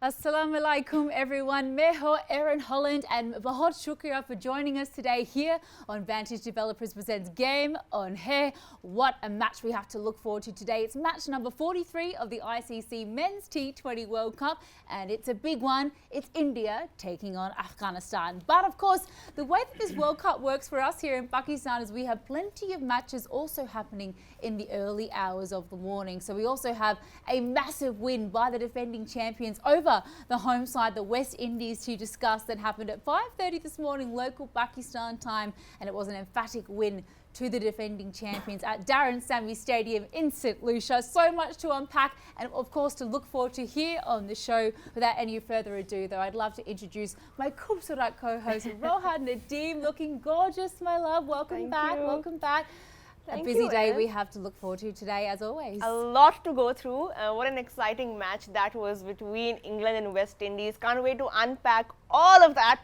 Assalamu alaikum everyone. Meho, Erin Holland and Bahot Shukriya for joining us today here on Vantage Developers Presents Game on Hair. What a match we have to look forward to today. It's match number 43 of the ICC Men's T20 World Cup and it's a big one. It's India taking on Afghanistan. But of course, the way that this World Cup works for us here in Pakistan is we have plenty of matches also happening in the early hours of the morning. So we also have a massive win by the defending champions over the home side, the West Indies, to discuss. That happened at 5:30 this morning local Pakistan time, and it was an emphatic win to the defending champions at Darren Sammy Stadium in St Lucia. So much to unpack and of course to look forward to here on the show. Without any further ado though, I'd love to introduce my Khubsurat co-host Rohan Nadeem, looking gorgeous, my love. Welcome back. Welcome back. A busy day we have to look forward to today, as always. A lot to go through. What an exciting match that was between England and West Indies. Can't wait to unpack all of that.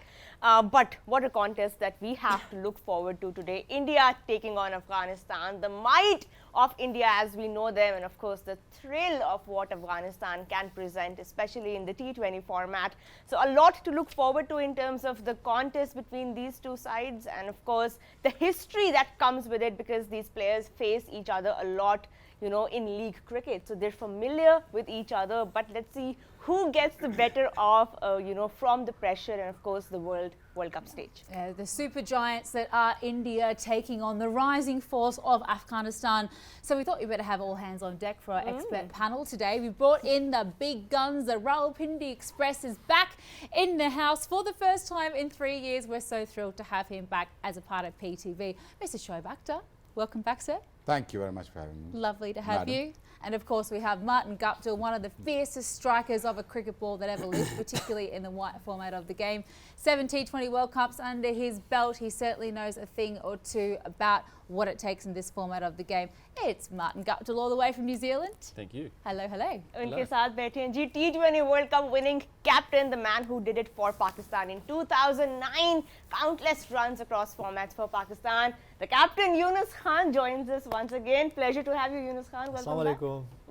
But what a contest that we have to look forward to today. India taking on Afghanistan. The might of India as we know them, and of course the thrill of what Afghanistan can present, especially in the T20 format. So a lot to look forward to in terms of the contest between these two sides, and of course the history that comes with it, because these players face each other a lot, you know, in league cricket. So they're familiar with each other, but let's see who gets the better of, you know, from the pressure and of course the World Cup stage. The super giants that are India taking on the rising force of Afghanistan. So we thought we better have all hands on deck for our expert panel today. We brought in the big guns. The Rawalpindi Express is back in the house for the first time in 3 years. We're so thrilled to have him back as a part of PTV. Mr. Shoaib Akhtar, welcome back, sir. Thank you very much for having me. Lovely to have you. And of course we have Martin Guptill, one of the fiercest strikers of a cricket ball that ever lived, particularly in the white format of the game. 7 T20 World Cups under his belt. He certainly knows a thing or two about what it takes in this format of the game. It's Martin Guptill all the way from New Zealand. Thank you. Hello, hello. उनके साथ बैठे हैं जी T20 World Cup winning captain, the man who did it for Pakistan in 2009, countless runs across formats for Pakistan. The captain Yunus Khan joins us once again. Pleasure to have you, Yunus Khan. Welcome back.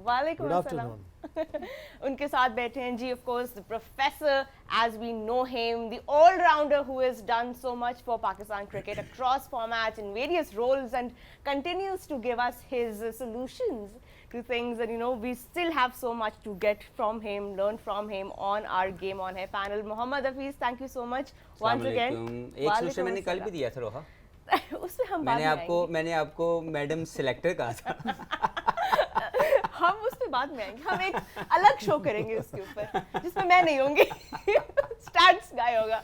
Walaikum assalam. उनके साथ बैठे हैं जी, of course, the professor as we know him, the all-rounder who has done so much for Pakistan cricket across formats in various roles and continues to give us his solutions to things. And you know, we still have so much to get from him, learn from him on our Game On Hair panel. Mohammad Hafiz, thank you so much once again. एक social मैंने कल भी दिया था रोहा। उसमें हम बात करेंगे। मैंने आपको मैडम सिलेक्टर कहा था। हम उस पे बाद में आएंगे, हम एक अलग शो करेंगे उसके ऊपर जिसमें मैं नहीं होंगी, स्टैट्स गाय होगा.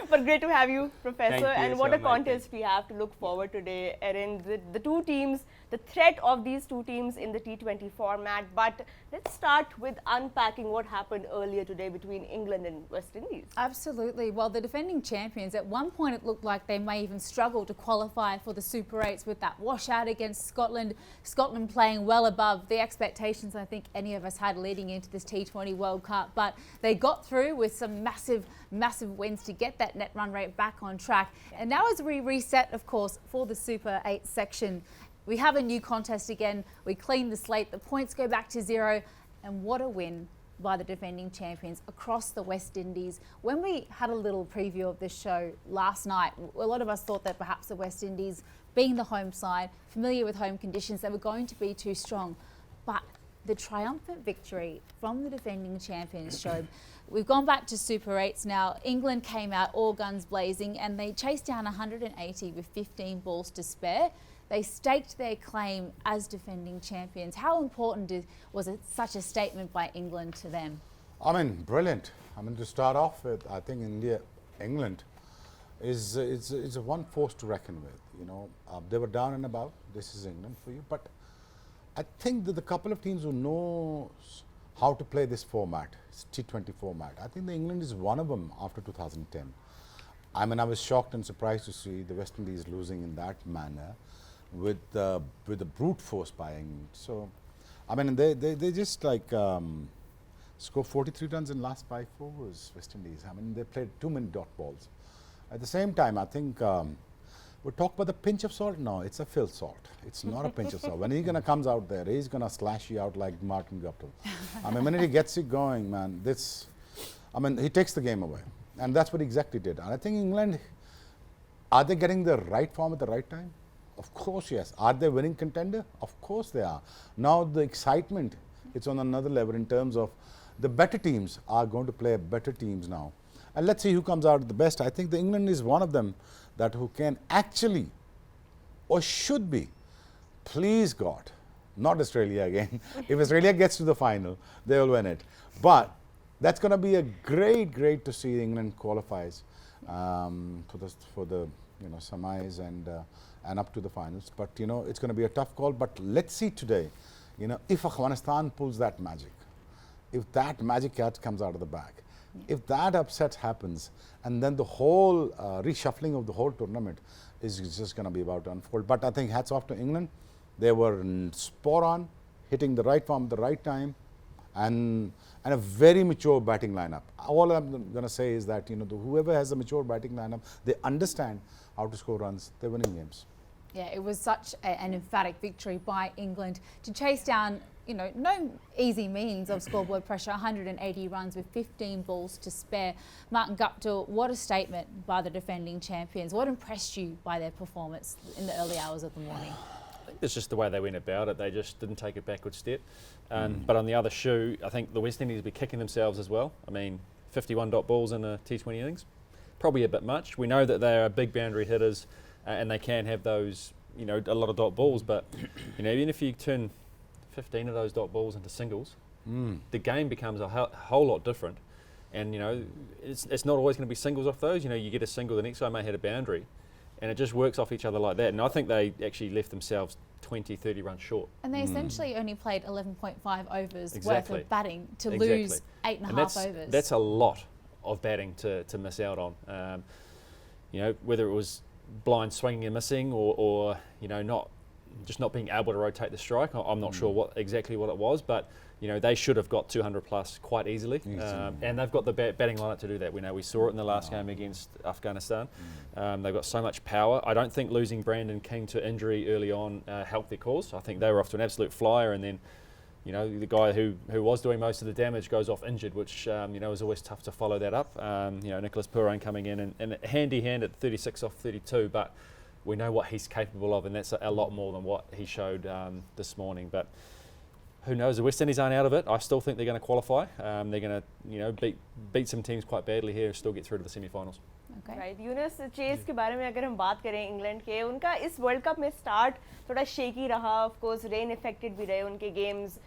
But great to have you, Professor, and what a contest we have to look forward today. Erin, the two teams, the threat of these two teams in the T20 format. But let's start with unpacking what happened earlier today between England and West Indies. Absolutely. Well, the defending champions, at one point it looked like they may even struggle to qualify for the Super 8s with that washout against Scotland. Scotland playing well above the expectations I think any of us had leading into this T20 World Cup. But they got through with some massive wins to get that net run rate back on track. And now as we reset, of course, for the Super 8 section, we have a new contest again. We clean the slate, the points go back to 0, and what a win by the defending champions across the West Indies. When we had a little preview of this show last night, a lot of us thought that perhaps the West Indies, being the home side, familiar with home conditions, they were going to be too strong. But the triumphant victory from the defending champions showed. We've gone back to Super 8s now. England came out all guns blazing and they chased down 180 with 15 balls to spare. They staked their claim as defending champions. How important was it, such a statement by England to them? I mean, brilliant. I mean, to start off with, I think England is a one force to reckon with. You know, they were down and about. This is England for you. But I think that the couple of teams who knows how to play this format, T20 format, I think the England is one of them after 2010. I mean, I was shocked and surprised to see the West Indies losing in that manner with the brute force by England. So, I mean, they just like scored 43 runs in last 5 overs, West Indies. I mean, they played too many dot balls. At the same time, I think we talk about the pinch of salt. No, it's a fill salt. It's not a pinch of salt. When he's gonna comes out there, he's gonna slash you out like Martin Guptill. I mean, when he gets you going, man, this I mean, he takes the game away. And that's what he exactly did. And I think England, are they getting the right form at the right time? Of course, yes. Are they winning contender? Of course they are. Now the excitement, it's on another level in terms of the better teams are going to play better teams now. And let's see who comes out the best. I think the England is one of them that who can actually, or should be, please God, not Australia again. If Australia gets to the final, they will win it. But that's going to be a great to see England qualifies for the semis and up to the finals. But it's going to be a tough call. But let's see today, if Afghanistan pulls that magic, if that magic cat comes out of the bag, if that upset happens, and then the whole reshuffling of the whole tournament is just going to be about to unfold. But I think hats off to England. They were spot on, hitting the right form at the right time, and a very mature batting lineup. All I'm going to say is that whoever has a mature batting lineup, they understand how to score runs. They're winning games. Yeah, it was such an emphatic victory by England to chase down, no easy means of scoreboard pressure, 180 runs with 15 balls to spare. Martin Guptill, what a statement by the defending champions. What impressed you by their performance in the early hours of the morning? I think it's just the way they went about it. They just didn't take a backward step. But on the other shoe, I think the West Indies will be kicking themselves as well. I mean, 51 dot balls in a T20 innings, probably a bit much. We know that they are big boundary hitters and they can have those, a lot of dot balls. But, even if you turn 15 of those dot balls into singles, the game becomes a whole lot different. And, it's not always going to be singles off those. You get a single, the next guy may hit a boundary. And it just works off each other like that. And I think they actually left themselves 20, 30 runs short. And they essentially only played 11.5 overs worth Exactly. of batting to lose 8.5 overs. That's a lot of batting to miss out on. Whether it was blind swinging and missing or not being able to rotate the strike. I'm not sure exactly what it was, but they should have got 200 plus quite easily. And they've got the batting lineup to do that. We saw it in the last game against Afghanistan. They've got so much power. I don't think losing Brandon King to injury early on helped their cause. I think they were off to an absolute flyer, and then the guy who was doing most of the damage goes off injured, which is always tough to follow that up. Nicholas Purane coming in and handy hand at 36 off 32, but we know what he's capable of, and that's a lot more than what he showed this morning. But who knows? The West Indies aren't out of it. I still think they're going to qualify. They're going to beat some teams quite badly here and still get through to the semi-finals. Okay. Right Younis chase के बारे में अगर हम बात करें England के, उनका इस वर्ल्ड कप में स्टार्ट थोड़ा शेकी रहा. ऑफ कोर्स रेन इफेक्टेड भी रहे उनके गेम्स.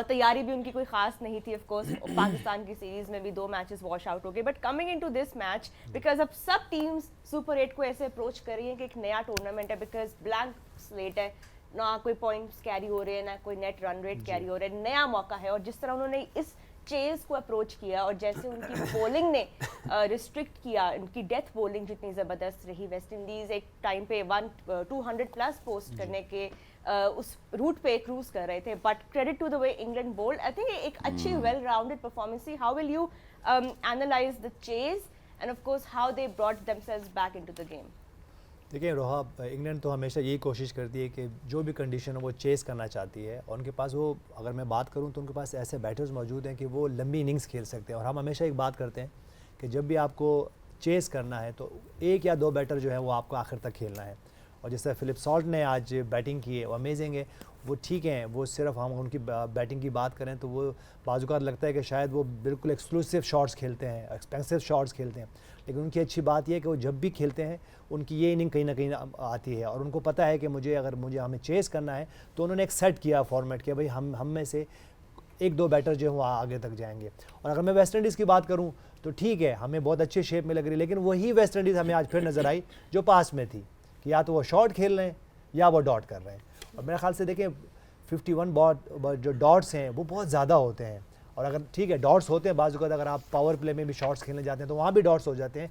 तैयारी भी उनकी कोई खास नहीं थी. ऑफ कोर्स पाकिस्तान की सीरीज में भी 2 मैचेस वॉश आउट हो गए. But coming into this match, because अब सब टीम्स सुपर 8 को ऐसे अप्रोच कर रही हैं कि एक नया टूर्नामेंट है, बिकॉज ब्लैंक स्लेट है, ना कोई पॉइंट्स कैरी हो रहे हैं, ना कोई नेट रन रेट कैरी हो रहा है. नया मौका है. और जिस तरह उन्होंने इस चेज को अप्रोच किया और जैसे उनकी बॉलिंग ने रिस्ट्रिक्ट किया, उनकी डेथ बॉलिंग जितनी ज़बरदस्त रही. वेस्ट इंडीज़ एक टाइम पे 200 प्लस पोस्ट करने के उस रूट पे क्रूज कर रहे थे. But credit to the way England bowled, I think एक अच्छी वेल राउंडेड परफॉर्मेंस थी. How will you analyse the chase and of course how they brought themselves back into the game? देखिए रोहा, England तो हमेशा यही कोशिश करती है कि जो भी कंडीशन हो वो चेस करना चाहती है. और उनके पास वो, अगर मैं बात करूं तो उनके पास ऐसे बैटर्स मौजूद हैं कि वो लंबी इनिंग्स खेल सकते हैं. और हम हमेशा एक बात करते हैं कि जब भी आपको चेस करना है तो 1 या 2 बैटर जो है वो आपको आखिर तक खेलना है. और जैसे फिलिप सॉल्ट ने आज बैटिंग की है, वो अमेजिंग है. वो ठीक हैं, वो सिर्फ हम उनकी बैटिंग की बात करें तो वो बाज़-औक़ात लगता है कि शायद वो बिल्कुल एक्सक्लूसिव शॉट्स खेलते हैं, एक्सपेंसिव शॉट्स खेलते हैं. लेकिन उनकी अच्छी बात यह है कि वो जब भी खेलते हैं उनकी ये इनिंग कहीं ना कहीं आती है. और उनको पता है कि हमें चेस करना है तो उन्होंने एक सेट किया फॉर्मेट कि भाई हम में से 1-2 बैटर जो हैं वो आगे तक जाएंगे. और अगर मैं वेस्ट इंडीज़ की बात करूँ तो ठीक है, हमें बहुत अच्छे शेप में लग रही है, लेकिन वही वेस्ट इंडीज़ हमें आज फिर नज़र आई जो पास में थी कि या तो वो शॉट खेल रहे हैं या वो डॉट कर रहे हैं. और मेरे ख्याल से देखें 51 जो डॉट्स हैं वो बहुत ज़्यादा होते हैं. और अगर ठीक है डॉट्स होते हैं बाज़ वक़्त, अगर आप पावर प्ले में भी शॉट्स खेलने जाते हैं तो वहाँ भी डॉट्स हो जाते हैं,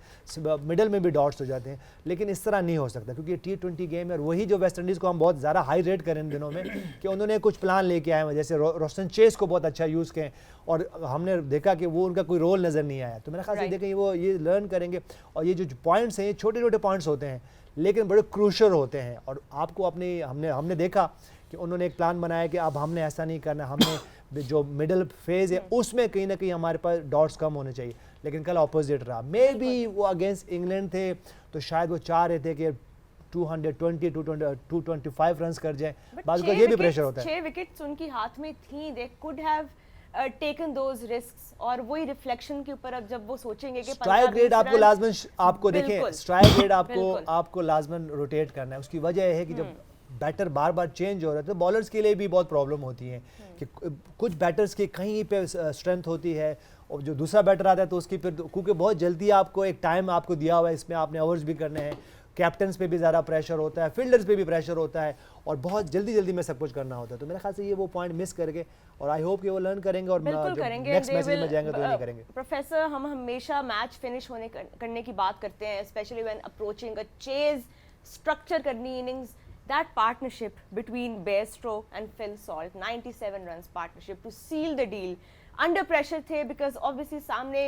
मिडल में भी डॉट्स हो जाते हैं. लेकिन इस तरह नहीं हो सकता क्योंकि T20 गेम है. और वही जो वेस्ट इंडीज़ को हम बहुत ज़्यादा हाई रेट करें इन दिनों में कि उन्होंने कुछ प्लान लेके आए हैं, जैसे रोस्टन चेस को बहुत अच्छा यूज़ किए और हमने देखा कि वो उनका कोई रोल नज़र नहीं आया. तो मेरे ख्याल से देखें वो ये लर्न करेंगे. और ये जो पॉइंट्स हैं ये छोटे छोटे पॉइंट्स होते हैं लेकिन बड़े क्रूशल होते हैं. और आपको हमने देखा कि उन्होंने एक प्लान बनाया कि अब हमने ऐसा नहीं करना, हमने जो मिडल फेज है उसमें कहीं ना कहीं हमारे पास डॉट्स कम होने चाहिए, लेकिन कल ऑपोजिट रहा। मे बी वो अगेंस्ट इंग्लैंड थे तो शायद वो चाह रहे थे कि 220 225 रन कर जाए, बाद का ये भी प्रेशर होता है। 6 विकेट्स उनकी हाथ में थी, they could have taken those risks, और वही रिफ्लेक्शन के ऊपर अब जब वो सोचेंगे कि स्ट्राइक रेट आपको लाजमन आपको देखें, बिल्कुल, स्ट्राइक रेट बिल्कुल। आपको लाजमन रोटेट करना है। उसकी वजह है कि जब बैटर बार बार चेंज हो रहा है तो बॉलर्स के लिए भी बहुत प्रॉब्लम होती है कि कुछ बैटर्स की कहीं पे स्ट्रेंथ होती है और जो दूसरा बैटर आता है तो उसकी फिर, क्योंकि बहुत जल्दी आपको एक टाइम आपको दिया हुआ है, इसमें आपने ओवर्स भी करने हैं, कैप्टन्स पे भी ज़्यादा प्रेशर होता है, फील्डर्स पे भी प्रेशर होता है और बहुत जल्दी जल्दी में सब कुछ करना होता है। तो मेरे ख्याल से ये वो पॉइंट मिस करके, और आई होप कि वो लर्न करेंगे और नेक्स्ट मैचेस में जाएंगे तो ये नहीं करेंगे। प्रोफेसर, हम हमेशा मैच फिनिश होने करने की बात करते हैं, specially when approaching a chase, structure करनी innings, that partnership between Bairstow and Phil Salt, 97 runs partnership to seal the deal, under pressure थे because obviously सामने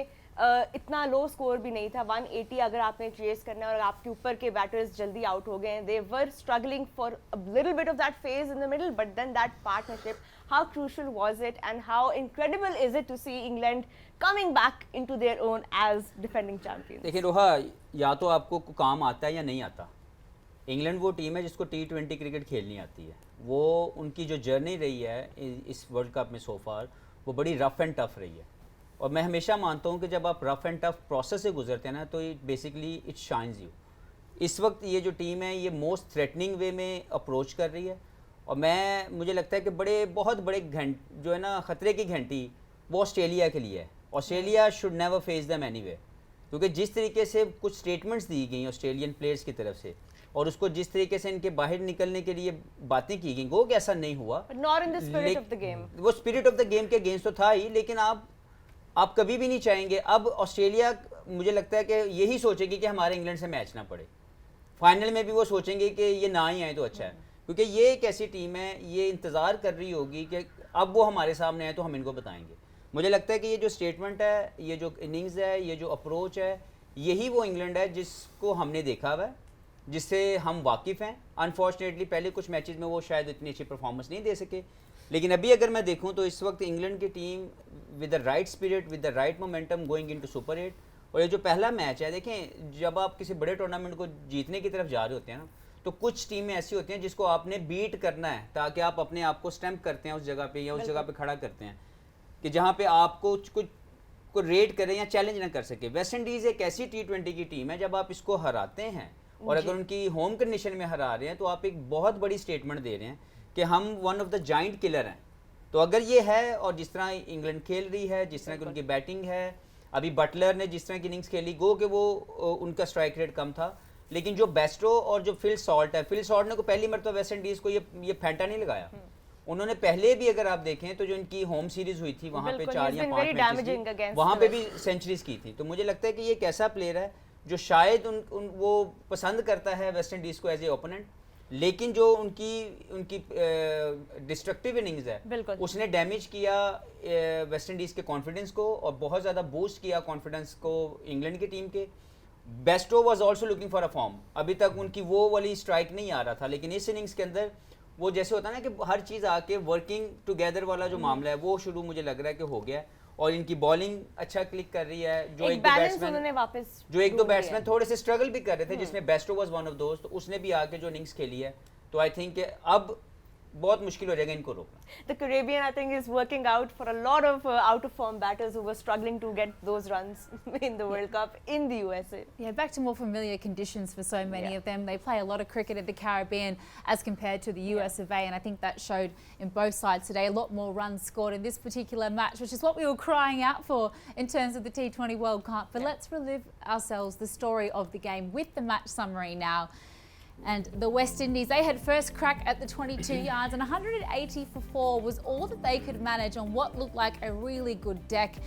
इतना लो स्कोर भी नहीं था, 180 अगर आपने चेस करना है और आपके ऊपर के बैटर्स जल्दी आउट हो गए हैं, they were struggling for a little bit of that phase in the middle, but then that partnership, how crucial was it and how incredible is it to see England coming back into their own as defending champions? देखिए रोहा, या तो आपको काम आता है या नहीं आता। इंग्लैंड वो टीम है जिसको T20 क्रिकेट खेलनी आती है। वो उनकी जो जर्नी रही है इस वर्ल्ड कप में सो फार, वो बड़ी रफ़ एंड टफ़ रही है, और मैं हमेशा मानता हूँ कि जब आप रफ़ एंड टफ़ प्रोसेस से गुजरते हैं ना तो it basically it shines you. इस वक्त ये जो टीम है ये मोस्ट थ्रेटनिंग वे में अप्रोच कर रही है, और मुझे लगता है कि बहुत बड़े जो है ना ख़तरे की घंटी वो ऑस्ट्रेलिया के लिए है। Australia should never face them anyway, क्योंकि जिस तरीके से कुछ स्टेटमेंट्स दी गई ऑस्ट्रेलियन प्लेयर्स की तरफ से और उसको जिस तरीके से इनके बाहर निकलने के लिए बातें की गई, वो कि ऐसा नहीं हुआ, Not in the spirit of the game. वो स्पिरिट ऑफ द गेम के अगेंस्ट तो था ही, लेकिन आप कभी भी नहीं चाहेंगे। अब ऑस्ट्रेलिया मुझे लगता है कि यही सोचेगी कि हमारे इंग्लैंड से मैच ना पड़े, फाइनल में भी वो सोचेंगे कि ये ना ही आए तो अच्छा है, क्योंकि ये एक ऐसी टीम है, ये इंतज़ार कर रही होगी कि अब वो हमारे सामने आए तो हम इनको बताएंगे। मुझे लगता है कि ये जो स्टेटमेंट है, ये जो इनिंग्स है, ये जो अप्रोच है, यही वो इंग्लैंड है जिसको हमने देखा हुआ है, जिससे हम वाकिफ़ हैं। अनफॉर्चुनेटली पहले कुछ मैचेस में वो शायद इतनी अच्छी परफॉर्मेंस नहीं दे सके, लेकिन अभी अगर मैं देखूं तो इस वक्त इंग्लैंड की team with the right spirit, with the right momentum going into super 8। और ये जो पहला मैच है, देखें जब आप किसी बड़े टूर्नामेंट को जीतने की तरफ जा रहे होते हैं ना, तो कुछ टीमें ऐसी होती हैं जिसको आपने बीट करना है, ताकि आप अपने आप को स्टैम्प करते हैं उस जगह पे या उस जगह पे खड़ा करते हैं कि जहाँ पे आपको कुछ को रेड करें या चैलेंज ना कर सके। वेस्ट इंडीज़ एक ऐसी T20 की टीम है, जब आप इसको हराते हैं और अगर उनकी होम कंडीशन में हरा रहे हैं तो आप एक बहुत बड़ी स्टेटमेंट दे रहे हैं कि हम one of the giant killer हैं। तो अगर ये है, और जिस तरह इंग्लैंड खेल रही है, जिस तरह की उनकी बैटिंग है, अभी बटलर ने जिस तरह की इनिंग्स खेली, गो कि वो उनका स्ट्राइक रेट कम था, लेकिन जो बेस्टो और जो फिल सॉल्ट है, फिल सॉल्ट ने को पहली मरतबा वेस्ट इंडीज़ को ये फैंटा नहीं लगाया। उन्होंने पहले भी अगर आप देखें तो जो इनकी होम सीरीज हुई थी वहाँ पे 4 या 5 मैचेस वहाँ पे भी सेंचुरीज की थी। तो मुझे लगता है कि ये एक ऐसा प्लेयर है जो शायद वो पसंद करता है वेस्ट इंडीज़ को एज ए ओपोनेंट, लेकिन जो उनकी डिस्ट्रक्टिव इनिंग्स है उसने डैमेज किया वेस्ट इंडीज़ के कॉन्फिडेंस को और बहुत ज़्यादा बूस्ट किया कॉन्फिडेंस को इंग्लैंड की टीम के। Bairstow was also looking for a form, अभी तक उनकी वो वाली स्ट्राइक नहीं आ रहा था, लेकिन इस इनिंग्स के अंदर वो जैसे होता है ना कि हर चीज़ आके वर्किंग टुगेदर वाला जो मामला है वो शुरू मुझे लग रहा है कि हो गया, और इनकी बॉलिंग अच्छा क्लिक कर रही है। जो एक दो बैट्समैन थोड़े से स्ट्रगल भी कर रहे थे, जिसमें बेस्टो वाज वन ऑफ दोस्त, तो उसने भी आके जो इनिंग्स खेली है, तो आई थिंक अब बहुत मुश्किल हो जाएगा इनको रोकना। The Caribbean, I think, is working out for a lot of out of form batters who were struggling to get those runs in the World Cup in the USA. Yeah, back to more familiar conditions for so many of them. They play a lot of cricket in the Caribbean as compared to the US of A, and I think that showed in both sides today. A lot more runs scored in this particular match, which is what we were crying out for in terms of the T20 World Cup. But let's relive ourselves the story of the game with the match summary now. And the West Indies, they had first crack at the 22 yards, and 180 for 4 was all that they could manage on what looked like a really good deck.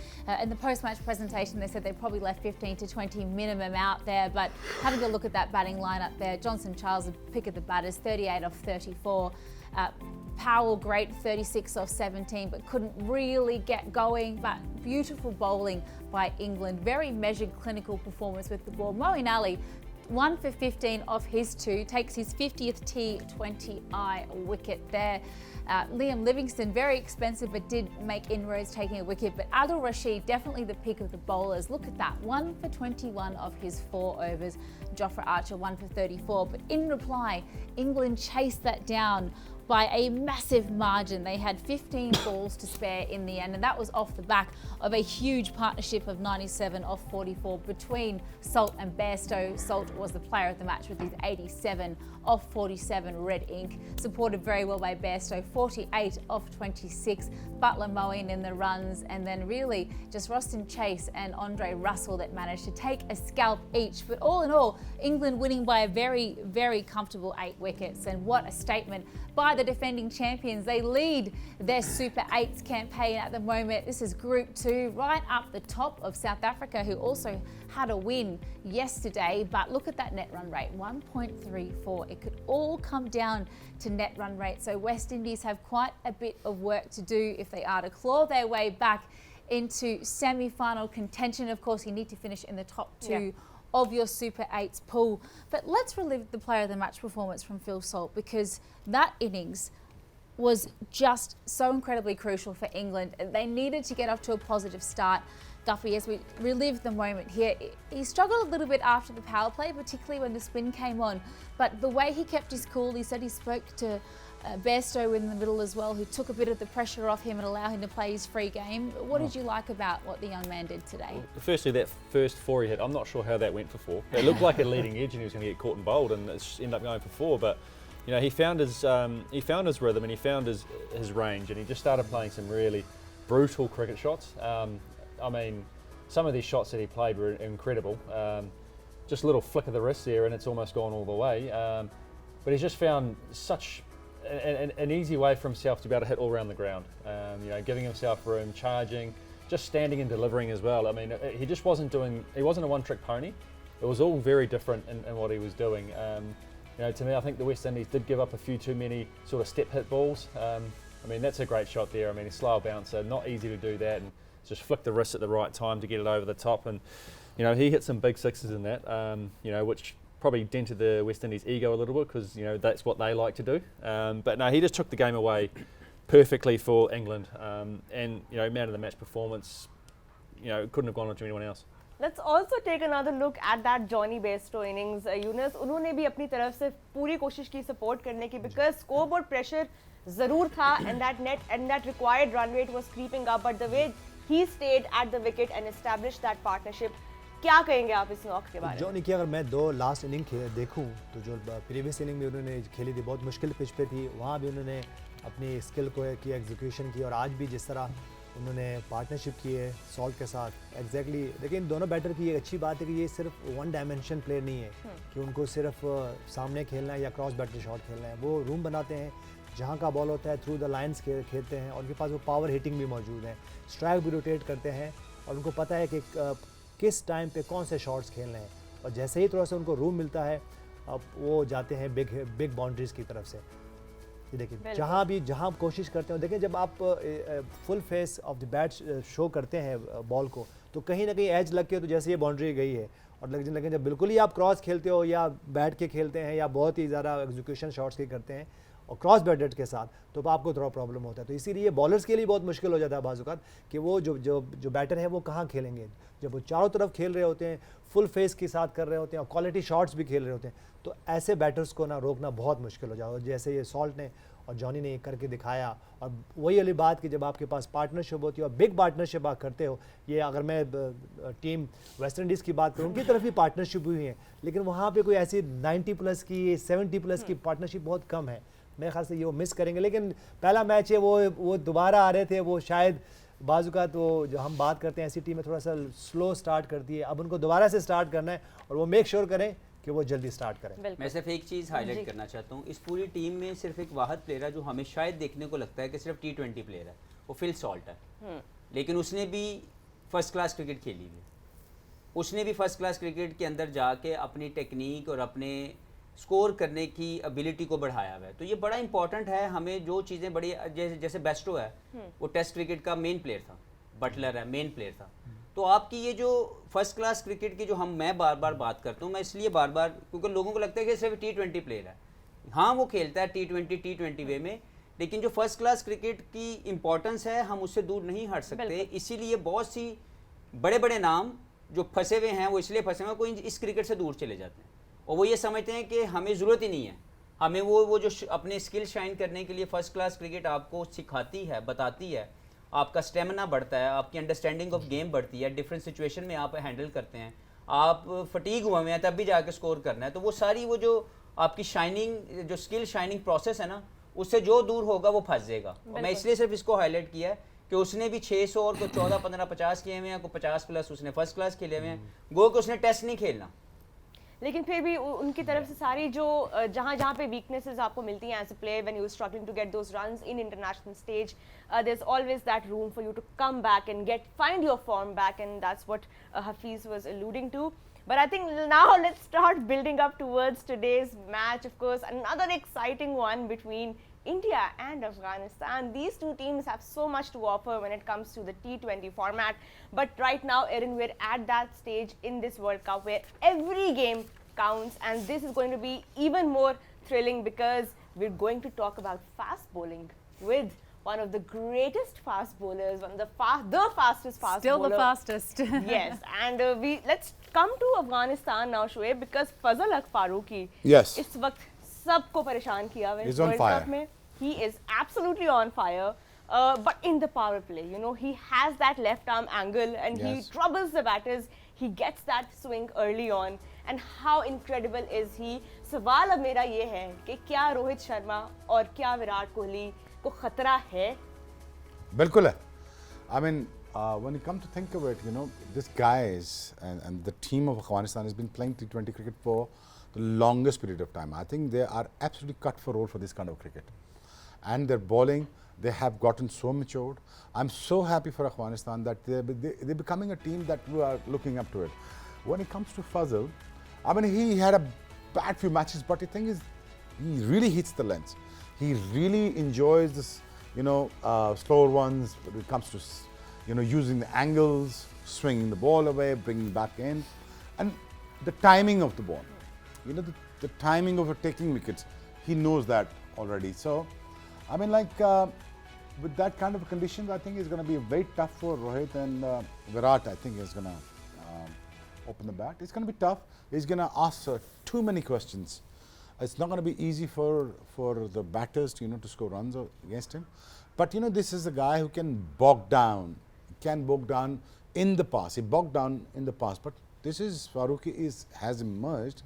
In the post-match presentation, they said they probably left 15 to 20 minimum out there, but having a look at that batting lineup there, Johnson Charles, the pick of the batters, 38 off 34. Powell, great, 36 off 17, but couldn't really get going. But beautiful bowling by England, very measured clinical performance with the ball. Moeen Ali, 1 for 15 off his 2, takes his 50th T20I wicket there. Liam Livingstone, very expensive, but did make inroads taking a wicket. But Adil Rashid, definitely the pick of the bowlers. Look at that, 1 for 21 of his 4 overs. Jofra Archer, 1 for 34. But in reply, England chased that down by a massive margin. They had 15 balls to spare in the end, and that was off the back of a huge partnership of 97 off 44 between Salt and Bairstow. Salt was the player of the match with his 87 off 47 red ink, supported very well by Bairstow, 48 off 26. Butler mowing in the runs, and then really just Roston Chase and Andre Russell that managed to take a scalp each. But all in all, England winning by a very, very comfortable 8 wickets, and what a statement by the defending champions. They lead their Super 8s campaign at the moment. This is Group 2, right up the top of South Africa, who also had a win yesterday. But look at that net run rate, 1.34. It could all come down to net run rate. So West Indies have quite a bit of work to do if they are to claw their way back into semi-final contention. Of course, you need to finish in the top 2 of your Super 8s pool. But let's relive the player of the match performance from Phil Salt, because that innings was just so incredibly crucial for England. They needed to get off to a positive start. Guffey, as we relive the moment here, he struggled a little bit after the power play, particularly when the spin came on. But the way he kept his cool, he said he spoke to Bairstow in the middle as well, who took a bit of the pressure off him and allowed him to play his free game. What did you like about what the young man did today? Well, firstly, that first 4 he hit, I'm not sure how that went for 4. It looked like a leading edge and he was going to get caught and bowled, and it ended up going for 4. But you know, he found his rhythm and he found his range, and he just started playing some really brutal cricket shots. I mean, some of these shots that he played were incredible. Just a little flick of the wrist there and it's almost gone all the way. But he's just found such an easy way for himself to be able to hit all around the ground. You know, giving himself room, charging, just standing and delivering as well. I mean, he just wasn't a one-trick pony. It was all very different in what he was doing. You know, to me, I think the West Indies did give up a few too many sort of step hit balls. I mean, that's a great shot there. I mean, a slow bouncer, not easy to do that, and just flick the wrist at the right time to get it over the top. And you know, he hit some big sixes in that. You know, which probably dented the West Indies ego a little bit, because you know that's what they like to do. But no, he just took the game away perfectly for England. And you know, man of the match performance. You know, couldn't have gone on to anyone else. Let's also take another look at that Johnny Bairstow innings. Yunus, उन्होंने भी अपनी तरफ से पूरी कोशिश की support करने की, because scoreboard pressure ज़रूर था, and that required run rate was creeping up. But the way he stayed at the wicket and established that partnership, क्या कहेंगे आप इस नॉक के बारे में? जॉनी की अगर मैं 2 लास्ट इनिंग देखूं तो जो प्रीवियस इनिंग में उन्होंने खेली थी, बहुत मुश्किल पिच पे थी, वहाँ भी उन्होंने अपनी स्किल को की एग्जीक्यूशन की, और आज भी जिस तरह उन्होंने पार्टनरशिप की है सॉल्ट के साथ एग्जैक्टली। लेकिन दोनों बैटर की एक अच्छी बात है कि ये सिर्फ वन डायमेंशन प्लेयर नहीं है कि उनको सिर्फ सामने खेलना है या क्रॉस बैटर शॉट खेलना है। वो रूम बनाते हैं, जहाँ का बॉल होता है थ्रू द लाइन्स खेलते हैं, और उनके पास वो पावर हिटिंग भी मौजूद है, स्ट्राइक भी रोटेट करते हैं, और उनको पता है कि किस टाइम पे कौन से शॉट्स खेलने हैं, और जैसे ही थोड़ा सा उनको रूम मिलता है अब वो जाते हैं बिग बाउंड्रीज़ की तरफ से। देखिए जहाँ कोशिश करते हो, देखिए जब आप full face of the bat show करते हैं बॉल को, तो कहीं ना कहीं एज लग के तो जैसे ये बाउंड्री गई है, और लेकिन जब बिल्कुल ही आप क्रॉस खेलते हो या बैट के खेलते हैं या बहुत ही ज़्यादा एग्जीक्यूशन शॉट्स के करते हैं और क्रॉस बैटेड के साथ, तो आपको थोड़ा प्रॉब्लम होता है। तो इसीलिए बॉलर्स के लिए बहुत मुश्किल हो जाता है बाज़-औक़ात कि वो जो बैटर है वो कहाँ खेलेंगे। जब वो चारों तरफ खेल रहे होते हैं, फुल फेस के साथ कर रहे होते हैं और क्वालिटी शॉट्स भी खेल रहे होते हैं, तो ऐसे बैटर्स को ना रोकना बहुत मुश्किल हो जाएगा, जैसे ये सॉल्ट ने और जॉनी ने करके दिखाया। और वही वाली बात कि जब आपके पास पार्टनरशिप होती है और बिग पार्टनरशिप आप करते हो, ये अगर मैं टीम वेस्ट इंडीज़ की बात करूँ, उनकी तरफ भी पार्टनरशिप हुई है, लेकिन वहाँ पे कोई ऐसी 90+ की 70+ की पार्टनरशिप बहुत कम है। मेरे ख्याल से ये वो मिस करेंगे। लेकिन पहला मैच है, वो दोबारा आ रहे थे, वो शायद बाजू का तो जो हम बात करते हैं ऐसी टीम में थोड़ा सा स्लो स्टार्ट करती है, अब उनको दोबारा से स्टार्ट करना है और वो मेक श्योर करें कि वो जल्दी स्टार्ट करें। मैं सिर्फ एक चीज़ हाईलाइट करना चाहता हूँ, इस पूरी टीम में सिर्फ एक वाहिद प्लेयर है जो हमें शायद देखने को लगता है कि सिर्फ T20 प्लेयर है, वो फिल सॉल्ट है। लेकिन उसने भी फर्स्ट क्लास क्रिकेट खेली हुई, उसने भी फर्स्ट क्लास क्रिकेट के अंदर जाके अपनी टेक्निक और अपने स्कोर करने की एबिलिटी को बढ़ाया हुआ है। तो ये बड़ा इंपॉर्टेंट है हमें, जो चीज़ें बड़ी जैसे बेस्टो है वो टेस्ट क्रिकेट का मेन प्लेयर था, बटलर है मेन प्लेयर था, तो आपकी ये जो फर्स्ट क्लास क्रिकेट की जो मैं बार बार बात करता हूँ, मैं इसलिए बार बार, क्योंकि लोगों को लगता है कि सिर्फ T20 प्लेयर है। हाँ वो खेलता है T20 वे में, लेकिन जो फर्स्ट क्लास क्रिकेट की इंपॉर्टेंस है हम उससे दूर नहीं हट सकते। इसीलिए बहुत सी बड़े बड़े नाम जो फंसे हुए हैं वो इसलिए फंसे हुए हैं, कोई इस क्रिकेट से दूर चले जाते हैं और वो ये समझते हैं कि हमें ज़रूरत ही नहीं है, हमें वो जो अपने स्किल शाइन करने के लिए फर्स्ट क्लास क्रिकेट आपको सिखाती है, बताती है, आपका स्टेमिना बढ़ता है, आपकी अंडरस्टैंडिंग ऑफ गेम बढ़ती है, डिफरेंट सिचुएशन में आप हैंडल करते हैं, आप फटीग हुए हैं तब भी जाके स्कोर करना है, तो वो सारी वो जो आपकी शाइनिंग जो स्किल शाइनिंग प्रोसेस है ना, उससे जो दूर होगा वो फंस जाएगा। और मैं इसलिए सिर्फ इसको हाईलाइट किया है कि उसने भी 600 और को 14, 15, 50 किए हुए हैं, को 50 प्लस उसने फर्स्ट क्लास खेले हुए हैं, गो कि उसने टेस्ट नहीं खेलना, लेकिन फिर भी उनकी तरफ से सारी जो जहाँ जहाँ पे वीकनेसेस आपको मिलती हैं as a player when you struggling to get those runs in international stage, there is always that room for you to come back and find your form back, and that's what Hafeez was alluding to. But I think now let's start building up towards today's match. Of course, another exciting one between India and Afghanistan. These two teams have so much to offer when it comes to the T20 format. But right now, Erin, we're at that stage in this World Cup where every game counts, and this is going to be even more thrilling because we're going to talk about fast bowling with one of the greatest fast bowlers, one of the fastest fast Still bowler. the fastest. Yes, and let's come to Afghanistan now, Shoaib, because Fazal Haq Farooqi Yes. इस वक्त सबको परेशान किया हुआ है He's on World fire. Cup में. He is absolutely on fire. But in the power play, you know, he has that left arm angle and he Yes. troubles the batters. He gets that swing early on. And how incredible is he? सवाल अब मेरा ये है कि क्या रोहित शर्मा और क्या विराट कोहली को खतरा है? बिल्कुल है. I mean, when you come to think of it, you know, these guys and the team of Afghanistan has been playing T20 cricket for the longest period of time. I think they are absolutely cut for role for this kind of cricket. And their bowling, they have gotten so matured. I'm so happy for Afghanistan that they're becoming a team that we are looking up to it. When it comes to Fazal, I mean, he had a bad few matches, but the thing is, he really hits the lens. He really enjoys this, you know, slower ones when it comes to, you know, using the angles, swinging the ball away, bringing back in, and the timing of the ball. You know, the timing of taking wickets, he knows that already. So, I mean, like, with that kind of conditions, I think it's going to be very tough for Rohit, and Virat, I think, is going to open the bat. It's going to be tough. He's going to ask too many questions. It's not going to be easy for the batters to, you know, to score runs against him. But, you know, this is a guy who can bog down. Can bog down in the past. He bogged down in the past. But this is Farooqi has emerged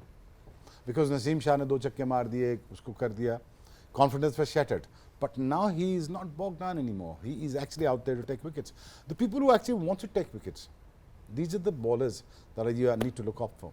because Naseem Shah ne do chakke maar diye, usko kar diya. Confidence was shattered. But now he is not bogged down anymore. He is actually out there to take wickets. The people who actually want to take wickets, these are the bowlers that you need to look up for.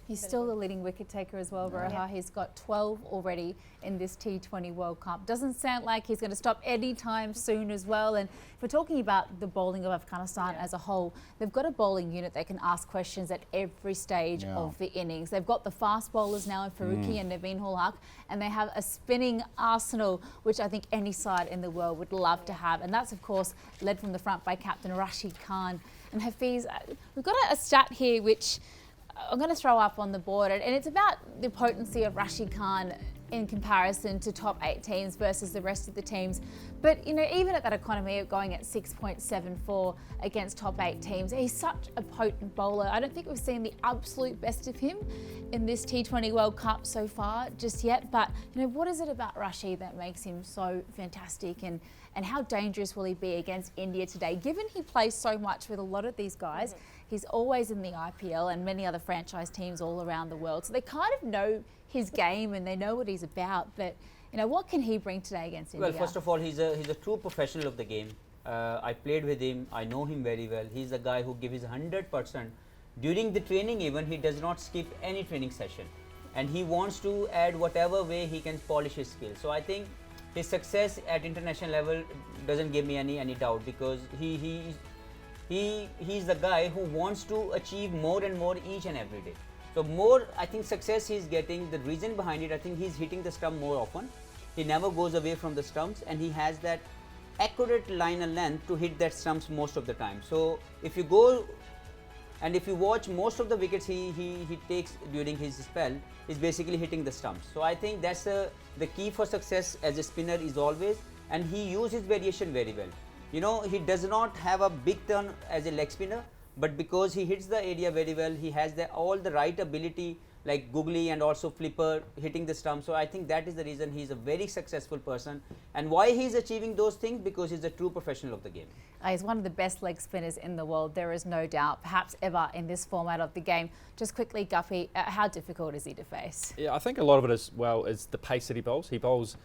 He's still the leading wicket taker as well, Baraha. Yeah. He's got 12 already in this T20 World Cup. Doesn't sound like he's going to stop anytime soon as well. And if we're talking about the bowling of Afghanistan as a whole, they've got a bowling unit that can ask questions at every stage of the innings. They've got the fast bowlers now in Farooqi and Naveen Haq, and they have a spinning arsenal, which I think any side in the world would love to have. And that's, of course, led from the front by captain Rashid Khan. And Hafiz, we've got a stat here which I'm going to throw up on the board, and it's about the potency of Rashid Khan in comparison to top 8 teams versus the rest of the teams. But, you know, even at that economy of going at 6.74 against top 8 teams, he's such a potent bowler. I don't think we've seen the absolute best of him in this T20 World Cup so far just yet. But, you know, what is it about Rashid that makes him so fantastic, and how dangerous will he be against India today? Given he plays so much with a lot of these guys, he's always in the IPL and many other franchise teams all around the world. So they kind of know his game and they know what he's about. But, you know, what can he bring today against India? Well, first of all, he's a true professional of the game. I played with him. I know him very well. He's a guy who gives his 100%. During the training even, he does not skip any training session. And he wants to add whatever way he can polish his skills. So I think his success at international level doesn't give me any doubt, because he's the guy who wants to achieve more and more each and every day. So more, I think, success he's getting, the reason behind it, I think he's hitting the stump more often. He never goes away from the stumps, and he has that accurate line and length to hit that stumps most of the time. So if you go and if you watch most of the wickets he takes during his spell is basically hitting the stumps. So I think that's the key for success as a spinner is always, and he uses variation very well. You know, he does not have a big turn as a leg spinner, but because he hits the area very well, he has all the right ability like googly and also flipper hitting the stump. So I think that is the reason he is a very successful person, and why he is achieving those things, because he's a true professional of the game. He's one of the best leg spinners in the world, there is no doubt, perhaps ever in this format of the game. Just quickly, Guppy, how difficult is he to face? Yeah, I think a lot of it as well is the pace that he bowls. He bowls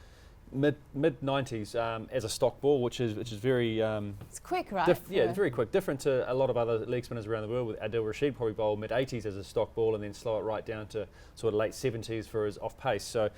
mid 90s as a stock ball, which is very It's quick, right? yeah, very quick. Different to a lot of other leg spinners around the world. With Adil Rashid probably bowl mid 80s as a stock ball, and then slow it right down to sort of late 70s for his off pace. So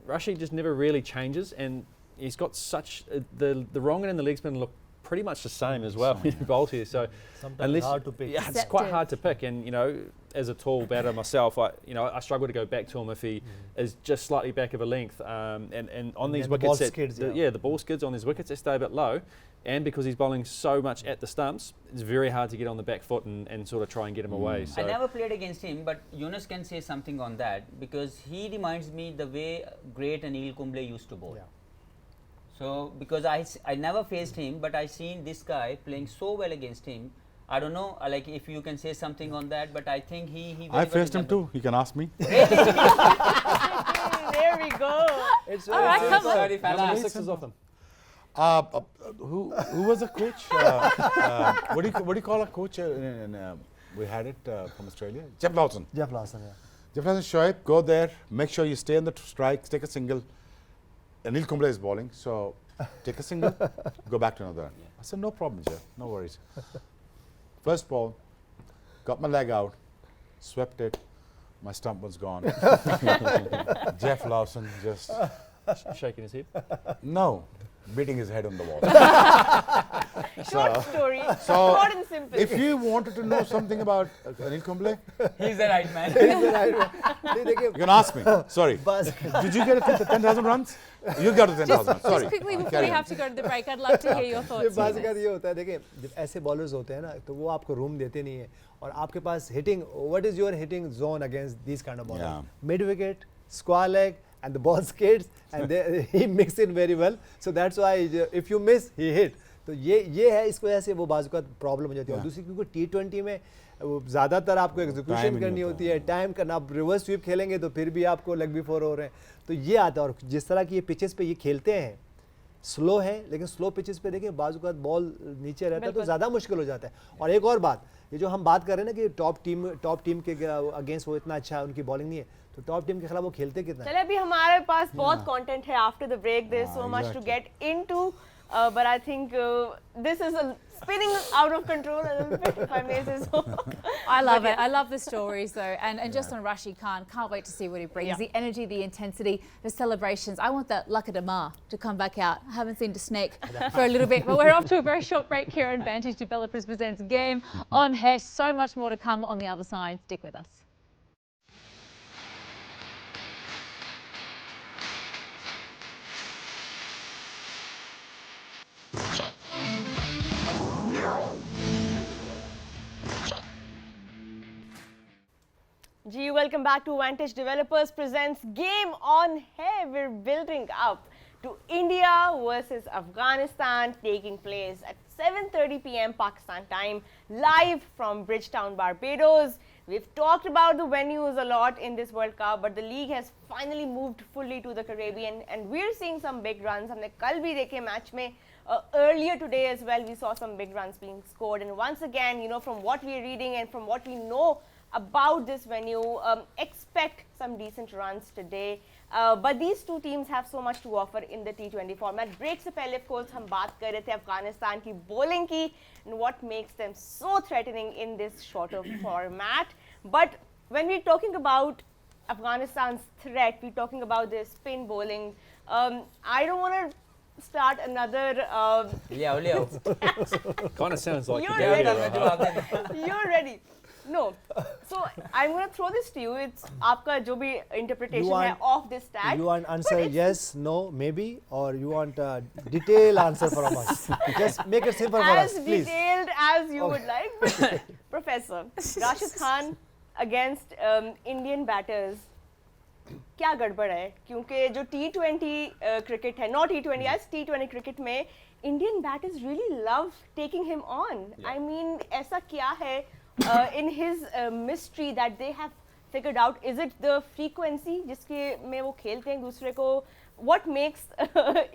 Rashid just never really changes, and he's got such the wrong end and the leg spin look pretty much the same as well when he bowls here. So Sometimes it's hard to pick. yeah, it's quite hard to pick, and you know, as a tall batter myself, I struggle to go back to him if he is just slightly back of a length. And on these the wickets, ball that- skids, the ball skids on these wickets, they stay a bit low, and because he's bowling so much at the stumps, it's very hard to get on the back foot and sort of try and get him away. So I never played against him, but Yunus can say something on that, because he reminds me the way great Anil Kumble used to bowl. Yeah. So because I never faced him, but I seen this guy playing so well against him. I don't know, like if you can say something on that, but I think he very I well faced him example. too. You can ask me. There we go. It's All right, come on. Sorry, How many fella. sixes off them? Who was the coach? What do you call a coach? We had it from Australia. Jeff Lawson. Jeff Lawson, yeah. Jeff Lawson, Shoaib, go there. Make sure you stay in the strike. Take a single. Anil Kumble is bowling, so take a single. Go back to another. I said no problem, Jeff. No worries. First ball, got my leg out, swept it. My stump was gone. Jeff Lawson just Shaking his head. no, beating his head on the wall. Short story, so short and simple. if you wanted to know something about Anil Kumble, He's the right man. नहीं, देखिए, you can ask me. Sorry. बस Did you get 10,000 runs? You got 10,000. Sorry. Just quickly before Carry we on. have to go to the break, I'd love to hear your ये thoughts. बात on का this. ये होता है, देखिए जब ऐसे बॉलर्स होते हैं ना, तो वो आपको रूम देते नहीं है, और आपके पास hitting, what is your hitting zone against this kind of Yeah. Bowler? Mid wicket, square leg, and the ball skids, and he mixed in very well. So that's why if you miss, he hit. तो ये है, इस वजह से वो बाजू का problem हो जाती है। और दूसरी, क्योंकि T20 में वो ज़्यादातर आपको एग्जीक्यूशन Time करनी नहीं होती होता है, टाइम करना, आप रिवर्स स्वीप खेलेंगे तो फिर भी आपको लेग बिफोर हो रहे हैं, तो ये आता है। और जिस तरह की ये पिचेस पे ये खेलते हैं, स्लो है, लेकिन स्लो पिचेस पे देखिए बाजू का बॉल नीचे रहता है तो ज़्यादा मुश्किल हो जाता है। और एक और बात, ये जो हम बात कर रहे हैं ना कि टॉप टीम के अगेंस्ट वो इतना अच्छा है, उनकी बॉलिंग नहीं है, तो टॉप टीम के खिलाफ वो खेलते कितना है? चले अभी हमारे पास बहुत कंटेंट है after the break there is so much to get into but I think this is spinning out of control a little bit, if I may say so. I love it. I love the stories though, and just on Rashid Khan, can't wait to see what he brings. Yeah. The energy, the intensity, the celebrations. I want that Luck of Damar to come back out. I haven't seen the snake for a little bit, but we're off to a very short break here on Vantage Developers Presents Game on Hair. So much more to come on the other side. Stick with us. Ji, welcome back to Vantage Developers Presents Game on Hair. We're building up to India versus Afghanistan, taking place at 7:30 p.m. Pakistan time, live from Bridgetown, Barbados. We've talked about the venues a lot in this World Cup, but the league has finally moved fully to the Caribbean, and we're seeing some big runs. हमने कल भी देखे match में, earlier today as well, we saw some big runs being scored. And once again, you know, from what we're reading and from what we know about this venue, expect some decent runs today. But these two teams have so much to offer in the T20 format. Break से पहले of course हम बात कर रहे थे अफगानिस्तान की bowling की and what makes them so threatening in this shorter format. But when we're talking about Afghanistan's threat, we're talking about their spin bowling. I don't want to start another. Leo. Kind of sounds like You're the ready. Gambia, right? You're ready. No. So I'm going to throw this to you. It's आपका जो भी interpretation You है want- of this stat. You want answer yes, no, maybe, or you want a detailed answer from us? Just make it simple for As us, please. detailed as you would like. But Professor, Rashid Khan against Indian batters. क्या गड़बड़ है? क्योंकि जो T20 cricket है, not T20 as T20 cricket में Indian batters really love taking him on. I mean, ऐसा क्या है in his mystery that they have figured out? Is it the frequency जिसके में वो खेलते हैं दूसरे को? What makes